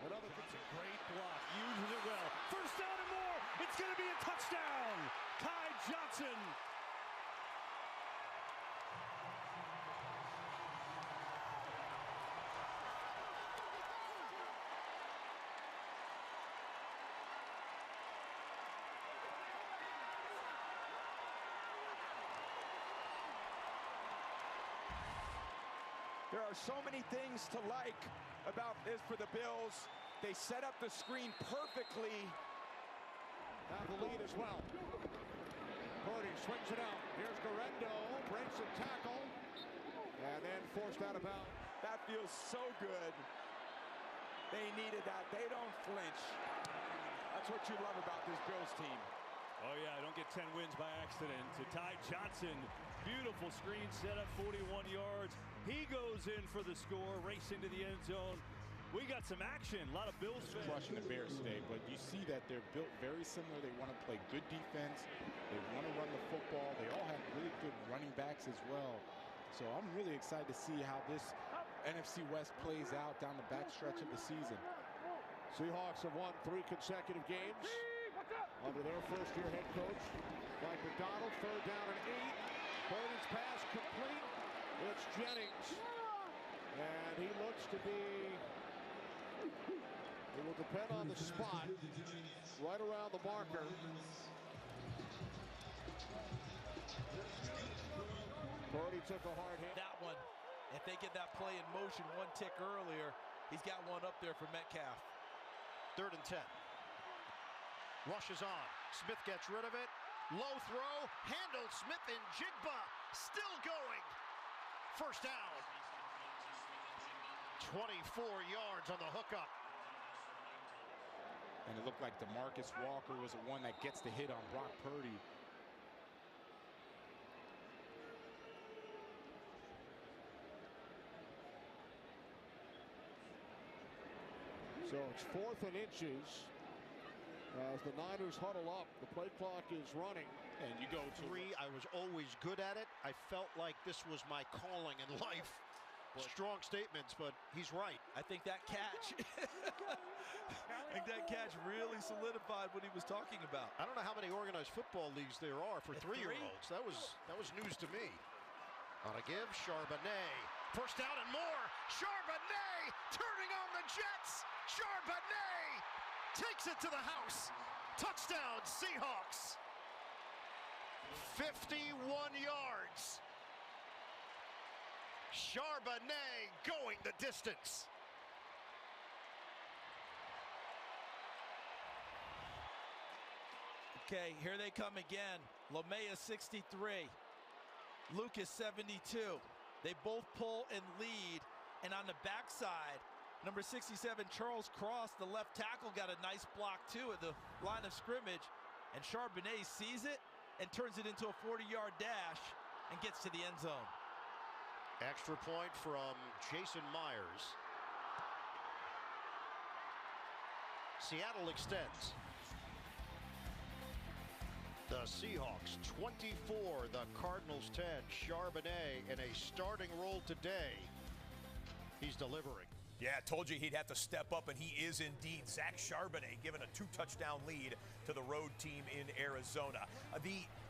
Another It's a great block, uses it well. First down and more. It's going to be a touchdown. Ty Johnson. There are so many things to like about this for the Bills. They set up the screen perfectly. Have the lead as well. Purdy swings it out. Here's Guerrero, breaks a tackle, and then forced out of bounds. That feels so good. They needed that. They don't flinch. That's what you love about this Bills team. Oh, yeah, don't get 10 wins by accident. To Ty Johnson, beautiful screen set up, 41 yards. He goes in for the score, racing to the end zone. We got some action. A lot of Bills fans crushing the Bears today, but you see that they're built very similar. They want to play good defense. They want to run the football. They all have really good running backs as well. So I'm really excited to see how this NFC West plays out down the backstretch of the season. Seahawks have won 3 consecutive games under their first-year head coach, Mike McDonald. Third down and 8. Purdy's pass complete. It's Jennings. And he looks to be, it will depend on the spot, right around the marker. Purdy took a hard hit. That one, if they get that play in motion 1 tick earlier, he's got one up there for Metcalf. 3rd and 10. Rushes on. Smith gets rid of it. Low throw. Handled. Smith and Jigba still going. First down. 24 yards on the hookup. And it looked like DeMarcus Walker was the one that gets the hit on Brock Purdy. So it's 4th and inches as the Niners huddle up. The play clock is running. And you go 3. I was always good at it. I felt like this was my calling in life. Strong statements, but he's right. I think that catch, really solidified what he was talking about. I don't know how many organized football leagues there are for 3-year-olds. That was news to me. On a give, Charbonnet. First down and more. Charbonnet turning on the Jets. Charbonnet takes it to the house. Touchdown, Seahawks. 51 yards. Charbonnet going the distance. Okay, here they come again. Lomea 63, Lucas 72. They both pull and lead, and on the backside, number 67, Charles Cross, the left tackle, got a nice block too at the line of scrimmage, and Charbonnet sees it and turns it into a 40-yard dash and gets to the end zone. Extra point from Jason Myers. Seattle extends. The Seahawks 24, the Cardinals 10. Charbonnet in a starting role today. He's delivering. Yeah, told you he'd have to step up, and he is indeed. Zach Charbonnet given a 2-touchdown lead to the road team in Arizona.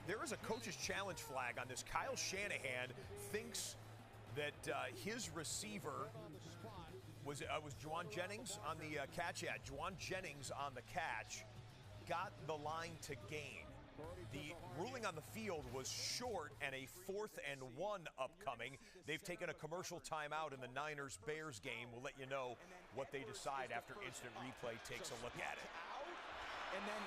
There is a coach's challenge flag on this. Kyle Shanahan thinks that his receiver was Juwan Jennings on the catch. Yeah, Juwan Jennings on the catch got the line to gain. The ruling on the field was short and a 4th and 1 upcoming. They've taken a commercial timeout in the Niners-Bears game. We'll let you know what they decide after instant replay takes a look at it. And then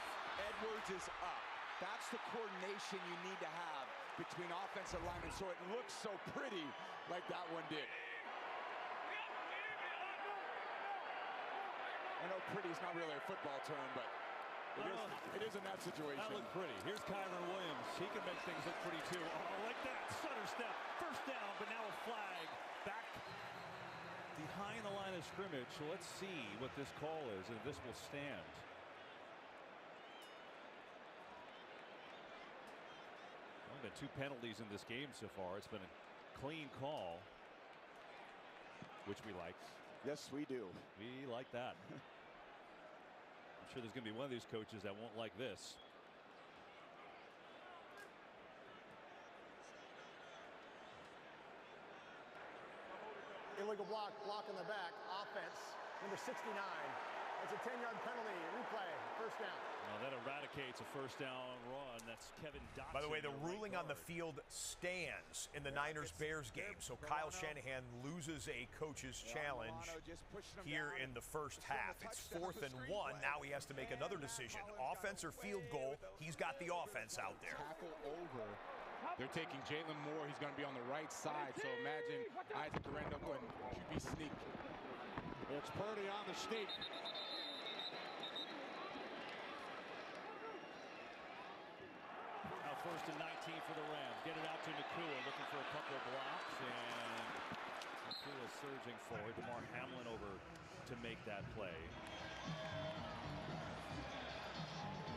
Edwards is up. That's the coordination you need to have between offensive linemen, so it looks so pretty like that one did. I know pretty is not really a football term, but it is in that situation. That looked pretty. Here's Kyron Williams. He can make things look pretty too. Oh, like that. Stutter step. First down, but now a flag back behind the line of scrimmage. So let's see what this call is and if this will stand. Only been 2 penalties in this game so far. It's been a clean call, which we like. Yes, we do. We like that. I'm sure there's going to be one of these coaches that won't like this. Illegal block in the back. Offense, number 69. That's a 10-yard penalty. Replay. First down. Well, that eradicates a first down run. That's Kevin Dotson. By the way, the ruling on the field stands in the Niners-Bears game. So Kyle Shanahan loses a coach's challenge here in the first half. It's 4th and 1. Now he has to make another decision. Offense or field goal. He's got the offense out there. Tackle over. They're taking Jalen Moore. He's going to be on the right side. So imagine Isaac Guerrero going QB sneak. It's Purdy on the sneak. Now 1st and 19 for the Rams. Get it out to Nakua, looking for a couple of blocks, and Nakua surging forward. DeMar Hamlin over to make that play.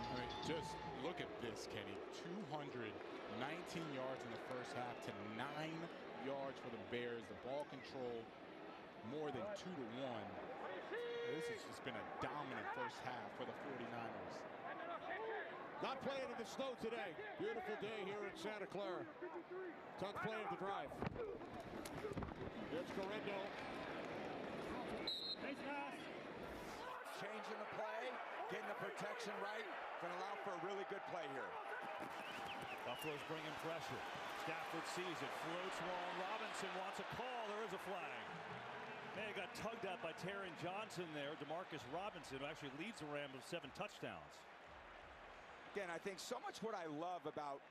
I mean, just look at this, Kenny. 219 yards in the first half to 9 yards for the Bears. The ball control more than 2-1. This has just been a dominant first half for the 49ers. Not playing in the snow today. Beautiful day here in Santa Clara. Tuck play of the drive. Here's Correndo. Changing the play, getting the protection right. Going to allow for a really good play here. Buffalo's bringing pressure. Stafford sees it, floats long. Robinson wants a call. There is a flag. Man, got tugged at by Taron Johnson there. DeMarcus Robinson, who actually leads the Rams with 7 touchdowns. Again, I think so much what I love about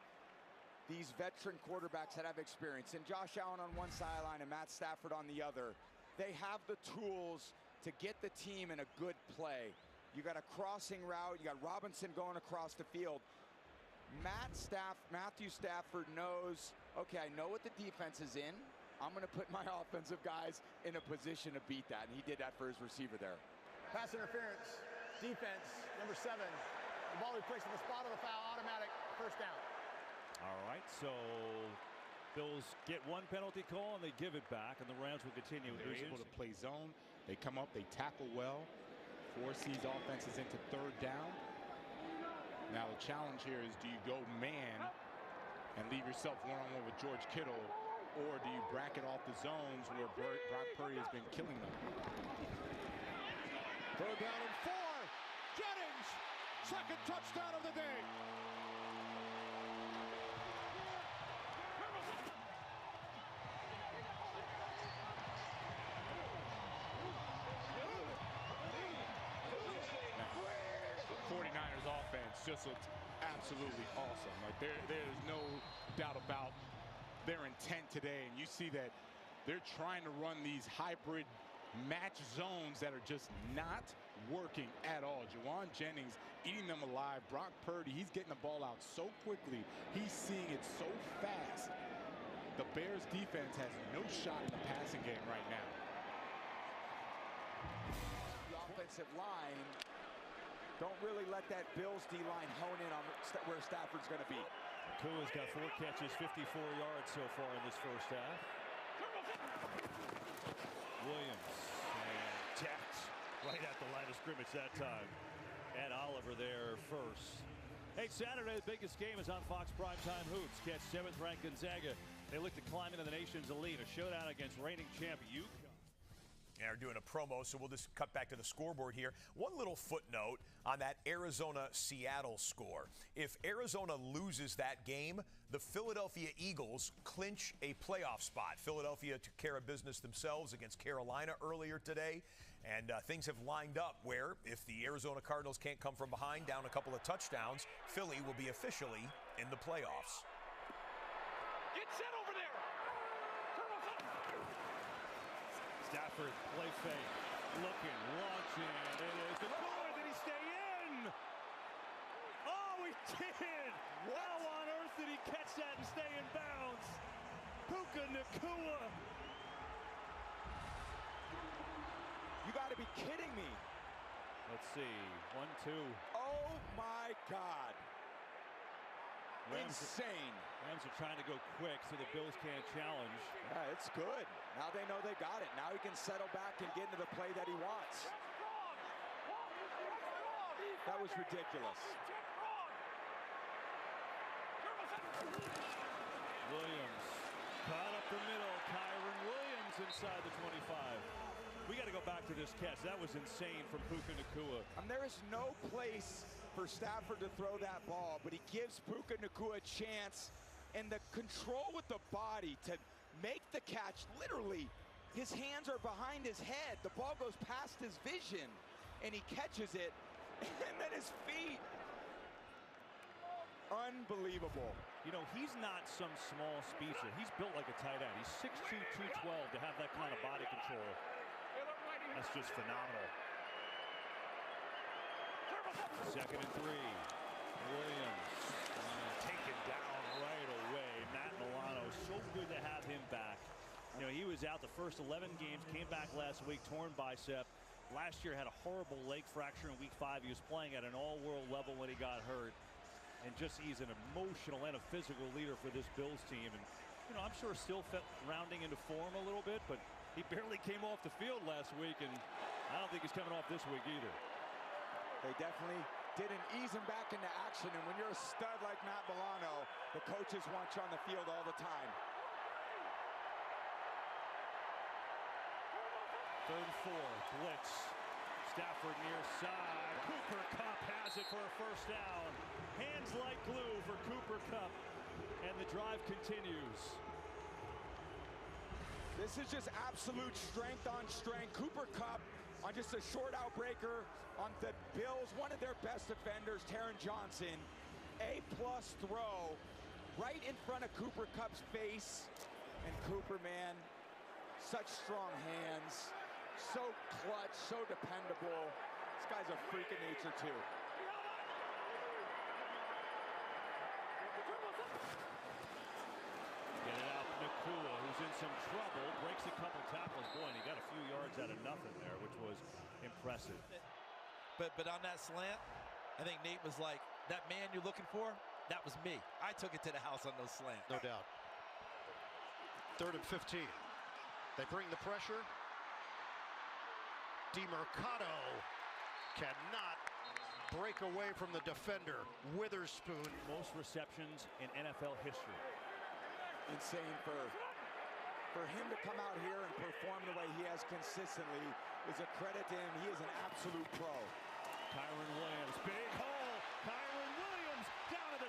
these veteran quarterbacks that have experience, and Josh Allen on one sideline and Matt Stafford on the other, they have the tools to get the team in a good play. You got a crossing route. You got Robinson going across the field. Matthew Stafford knows, okay, I know what the defense is in. I'm going to put my offensive guys in a position to beat that, and he did that for his receiver there. Pass interference. Defense, number 7. The ball be placed in the spot of the foul. Automatic. First down. All right, so Bills get one penalty call, and they give it back, and the Rams will continue. They're able to play zone. They come up. They tackle well. Force these offenses into 3rd down. Now the challenge here is, do you go man and leave yourself one-on-one with George Kittle, or do you bracket off the zones where Brock Purdy has been killing them? 3rd down and 4. Jennings Second touchdown of the day. The 49ers offense just looked absolutely awesome. Like there's no doubt about their intent today, and you see that they're trying to run these hybrid match zones that are just not working at all. Juwan Jennings eating them alive. Brock Purdy, he's getting the ball out so quickly. He's seeing it so fast. The Bears defense has no shot in the passing game right now. The offensive line don't really let that Bills D-line hone in on where Stafford's going to be. Kua's got 4 catches, 54 yards so far in this first half. Williams tapped right at the line of scrimmage that time. And Oliver there first. Hey, Saturday, the biggest game is on Fox Primetime Hoops. Catch 7th-ranked Gonzaga. They look to climb into the nation's elite. A showdown against reigning champ UConn. And we're doing a promo, so we'll just cut back to the scoreboard here. One little footnote on that Arizona-Seattle score. If Arizona loses that game, the Philadelphia Eagles clinch a playoff spot. Philadelphia took care of business themselves against Carolina earlier today, and things have lined up where if the Arizona Cardinals can't come from behind, down a couple of touchdowns, Philly will be officially in the playoffs. Get set over there! Stafford, play fake, looking, launching, it is the corner, did he stay in? Oh, he did! How on earth did he catch that and stay in bounds? Puka Nacua. You got to be kidding me. Let's see, 1-2. Oh my God. Insane. Rams are trying to go quick so the Bills can't challenge. Yeah, it's good. Now they know they got it. Now he can settle back and get into the play that he wants. That was ridiculous. Williams caught up the middle. Kyron Williams inside the 25. We got to go back to this catch. That was insane from Puka Nacua. There is no place for Stafford to throw that ball, but he gives Puka Nacua a chance, and the control with the body to make the catch. Literally, his hands are behind his head. The ball goes past his vision, and he catches it, and then his feet. Unbelievable. You know, he's not some small speedster. He's built like a tight end. He's 6'2", 212 to have that kind of body control. That's just phenomenal. 2nd and 3. Williams taken down right away. Matt Milano, so good to have him back. You know, he was out the first 11 games, came back last week, torn bicep. Last year had a horrible leg fracture in week 5. He was playing at an all-world level when he got hurt. And just he's an emotional and a physical leader for this Bills team. And, you know, I'm sure still rounding into form a little bit, but he barely came off the field last week, and I don't think he's coming off this week either. They definitely didn't ease him back into action, and when you're a stud like Matt Milano, the coaches want you on the field all the time. 3rd and 4, blitz. Stafford near side. Cooper Kupp has it for a first down. Hands like glue for Cooper Kupp, and the drive continues. This is just absolute strength on strength. Cooper Kupp on just a short outbreaker on the Bills, one of their best defenders, Taron Johnson. A-plus throw right in front of Cooper Kupp's face. And Cooper, man, such strong hands, so clutch, so dependable. This guy's a freak of nature, too. Get it out, Nacua, who's in some trouble, breaks a couple tackles. Boy, and he got a few yards out of nothing there, which was impressive. But on that slant, I think Nate was like, that man you're looking for, that was me. I took it to the house on those slants. No doubt. 3rd and 15. They bring the pressure. DeMercado cannot break away from the defender. Witherspoon. Most receptions in NFL history. Insane for him to come out here and perform the way he has consistently is a credit to him. He is an absolute pro. Kyron Williams, big hole,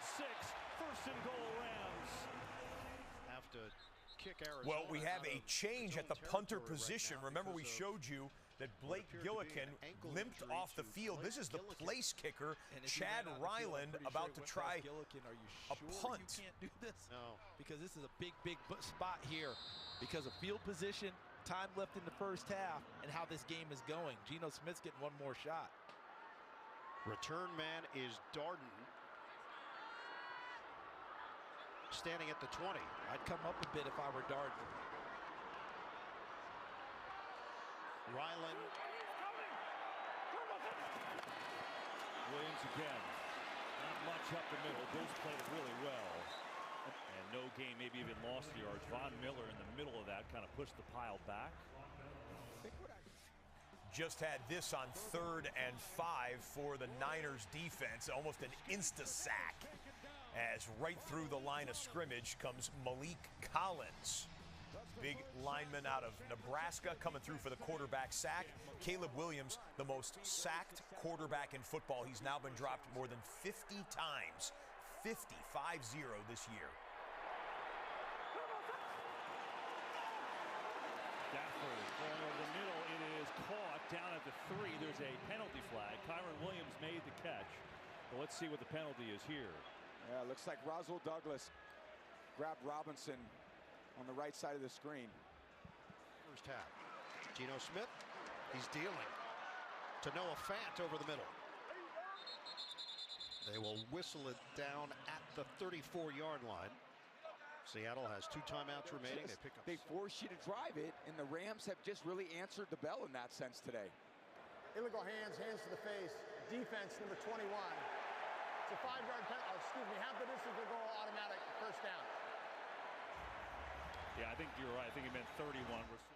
6. First and goal, Rams. Have to kick Arizona. Well, we have a change at the punter position. Remember, we showed you that Blake Gillikin limped off the field. This is the place kicker, Chad Ryland, about to try a punt. You can't do this? No. Because this is a big spot here because of field position, time left in the first half, and how this game is going. Geno Smith's getting one more shot. Return man is Darden. Standing at the 20. I'd come up a bit if I were Darden. Ryland. Williams again. Not much up the middle. Bills played it really well. And no game, maybe even lost yards. Von Miller in the middle of that kind of pushed the pile back. Just had this on 3rd and 5 for the Niners defense. Almost an insta-sack as right through the line of scrimmage comes Malik Collins. Big lineman out of Nebraska coming through for the quarterback sack. Caleb Williams, the most sacked quarterback in football. He's now been dropped more than 50 times. 50 this year. Stafford going over the middle. It is caught down at the 3. There's a penalty flag. Kyron Williams made the catch. Well, let's see what the penalty is here. Yeah, it looks like Rasul Douglas grabbed Robinson on the right side of the screen. First half. Geno Smith, he's dealing to Noah Fant over the middle. They will whistle it down at the 34-yard line. Seattle has 2 timeouts remaining. They force you to drive it, and the Rams have just really answered the bell in that sense today. Illegal hands to the face. Defense, number 21. It's a 5-yard penalty. Oh, excuse me, half the distance to goal, automatic first down. Yeah, I think you're right. I think it meant 31.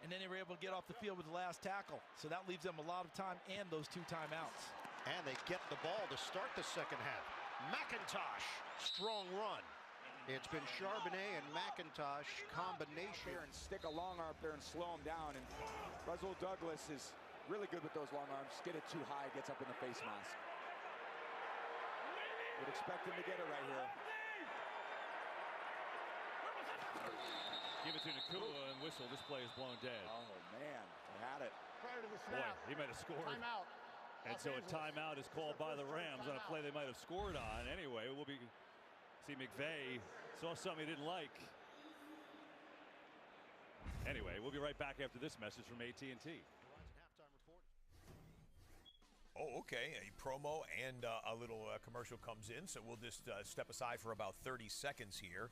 And then they were able to get off the field with the last tackle. So that leaves them a lot of time and those 2 timeouts. And they get the ball to start the second half. McIntosh, strong run. It's been Charbonnet and McIntosh combination. And stick a long arm there and slow him down. And Rasul Douglas is really good with those long arms. Get it too high, gets up in the face mask. Would expect him to get it right here. Give it to Nakua and whistle. This play is blown dead. Oh, man. They had it. Prior to the Boy, snap. he might have scored. Timeout. And so a timeout is called by the Rams on a play they might have scored on. Anyway, we'll see McVay saw something he didn't like. Anyway, we'll be right back after this message from AT&T. Oh, okay. A promo and a little commercial comes in, so we'll just step aside for about 30 seconds here.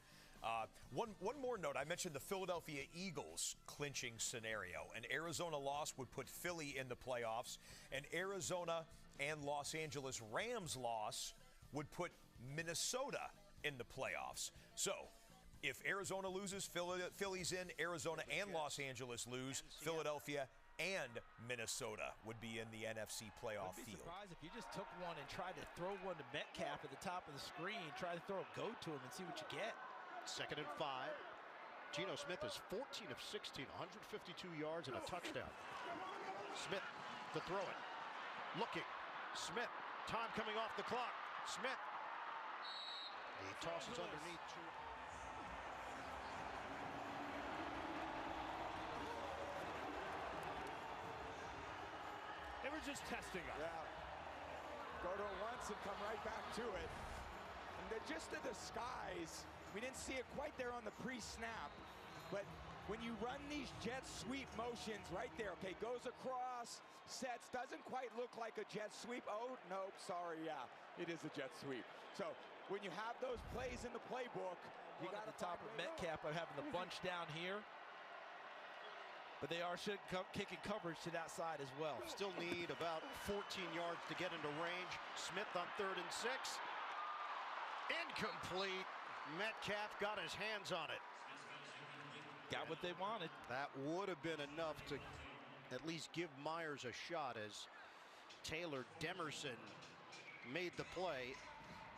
One more note. I mentioned the Philadelphia Eagles clinching scenario. An Arizona loss would put Philly in the playoffs. An Arizona and Los Angeles Rams loss would put Minnesota in the playoffs. So if Arizona loses, Philly's in. Arizona and Los Angeles lose, Philadelphia and Minnesota would be in the NFC playoff I'd be field. surprised if you just took one and tried to throw one to Metcalf at the top of the screen, try to throw a go to him and see what you get. 2nd and 5. Geno Smith is 14 of 16, 152 yards and a touchdown. Smith to throw it. Looking. Smith. Time coming off the clock. Smith. He tosses underneath. They were just testing us. Yeah. Go to it once and come right back to it. And just the disguise. We didn't see it quite there on the pre-snap, but when you run these jet sweep motions right there, okay, goes across, sets, doesn't quite look like a jet sweep. Oh, nope, sorry, yeah, it is a jet sweep. So when you have those plays in the playbook, you got to top of Metcalf by having the bunch down here. But they are kicking coverage to that side as well. Still need about 14 yards to get into range. Smith on 3rd and 6. Incomplete. Metcalf got his hands on it. Got what they wanted. That would have been enough to at least give Myers a shot as Taylor Demerson made the play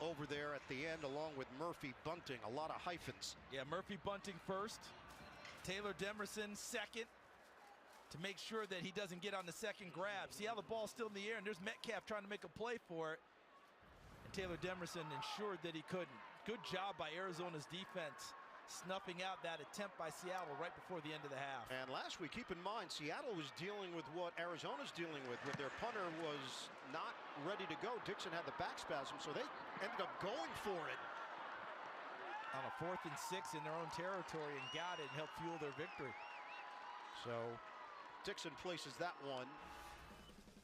over there at the end along with Murphy Bunting. A lot of hyphens. Yeah, Murphy Bunting first. Taylor Demerson second to make sure that he doesn't get on the second grab. See how the ball's still in the air and there's Metcalf trying to make a play for it. And Taylor Demerson ensured that he couldn't. Good job by Arizona's defense, snuffing out that attempt by Seattle right before the end of the half. And last week, keep in mind, Seattle was dealing with what Arizona's dealing with when their punter was not ready to go. Dixon had the back spasm, so they ended up going for it. On a 4th and 6 in their own territory, and got it and helped fuel their victory. So Dixon places that one.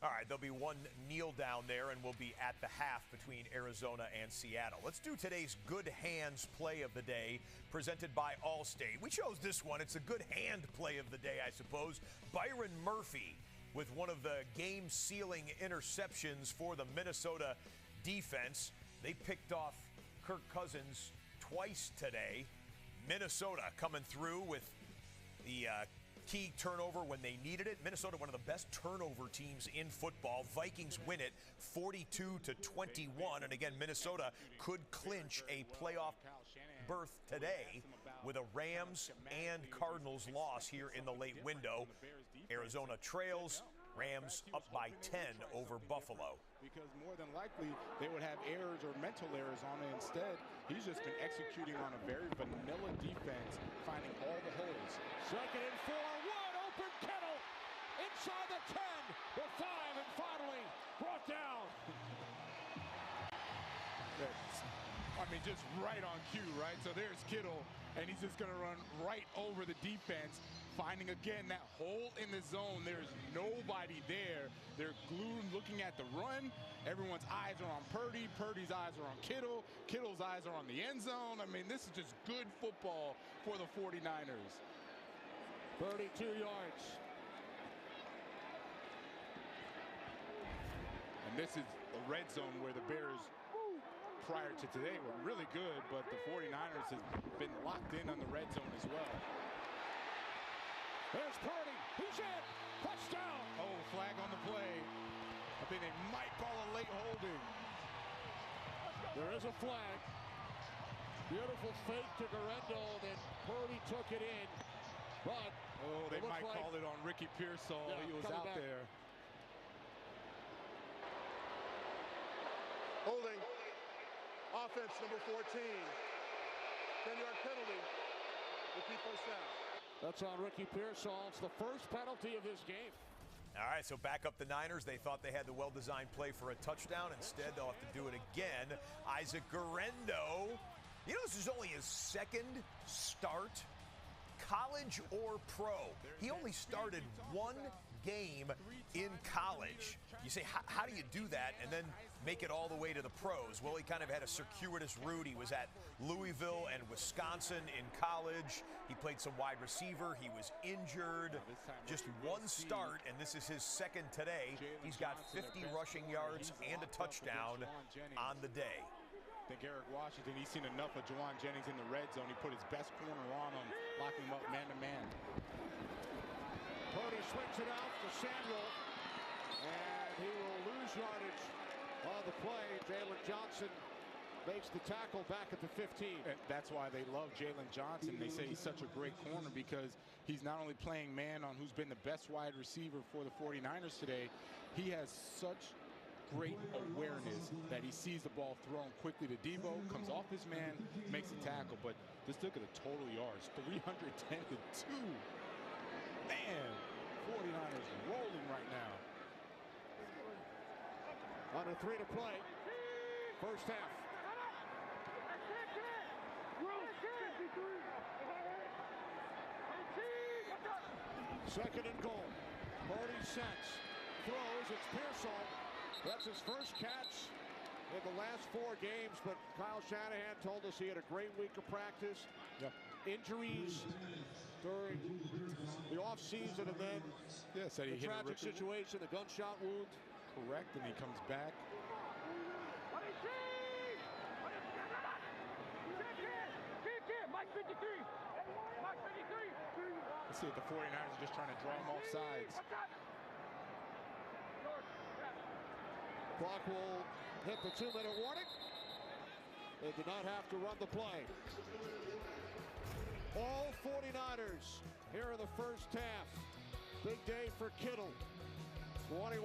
All right, there'll be one kneel down there, and we'll be at the half between Arizona and Seattle. Let's do today's good hands play of the day, presented by Allstate. We chose this one. It's a good hand play of the day, I suppose. Byron Murphy with one of the game-sealing interceptions for the Minnesota defense. They picked off Kirk Cousins twice today. Minnesota coming through with the key turnover when they needed it. Minnesota, one of the best turnover teams in football. Vikings win it 42-21. And again, Minnesota could clinch a playoff berth today with a Rams and Cardinals loss here in the late window. Arizona trails. Rams up by 10 over Buffalo. Because more than likely they would have errors or mental errors on it. Instead, he's just been executing on a very vanilla defense, finding all the holes. 2nd and 4, wide open Kittle inside the 10, the 5, and finally brought down. I mean, just right on cue, right? So there's Kittle, and he's just going to run right over the defense, finding again that hole in the zone. There's nobody there. They're glued looking at the run. Everyone's eyes are on Purdy. Purdy's eyes are on Kittle. Kittle's eyes are on the end zone. I mean, this is just good football for the 49ers. 32 yards. And this is the red zone where the Bears, prior to today, were really good, but the 49ers have been locked in on the red zone as well. There's Purdy. He's in. Touchdown. Oh, flag on the play. I think they might call a late holding. There is a flag. Beautiful fake to Garendo, then Purdy took it in. But they might call it on Ricky Pearsall. Yeah, he was out there. Holding. Offense number 14. 10-yard penalty. Repeat first down. That's on Ricky Pearsall. It's the first penalty of this game. All right, so back up the Niners. They thought they had the well-designed play for a touchdown. Instead, they'll have to do it again. Isaac Garendo. You know, this is only his 2nd start, college or pro. He only started 1 game in college. You say, how do you do that and then make it all the way to the pros? Well, he kind of had a circuitous route. He was at Louisville and Wisconsin in college. He played some wide receiver. He was injured. Just 1 start, and this is his 2nd today. He's got 50 rushing yards and a touchdown on the day. I think Eric Washington, he's seen enough of Juwan Jennings in the red zone. He put his best corner on him, locking him up man-to-man. Purdy swings it out to Samuel, and he will lose yardage on the play. Jalen Johnson makes the tackle back at the 15. And that's why they love Jalen Johnson. They say he's such a great corner because he's not only playing man on who's been the best wide receiver for the 49ers today, he has such great awareness that he sees the ball thrown quickly to Debo, comes off his man, makes a tackle. But just look at the total yards, 310-2. Man, 49ers rolling right now. Under 3 to play. First half. Second and goal. Purdy sets. Throws. It's Pearsall. That's his first catch in the last 4 games, but Kyle Shanahan told us he had a great week of practice. Yep. Injuries during the offseason, and then said he the hit tragic situation, the gunshot wound. Correct, and he comes back. Let's see if the 49ers are just trying to draw him off sides. Clock will hit the 2-minute warning. They did not have to run the play. All 49ers here in the first half. Big day for Kittle. 21.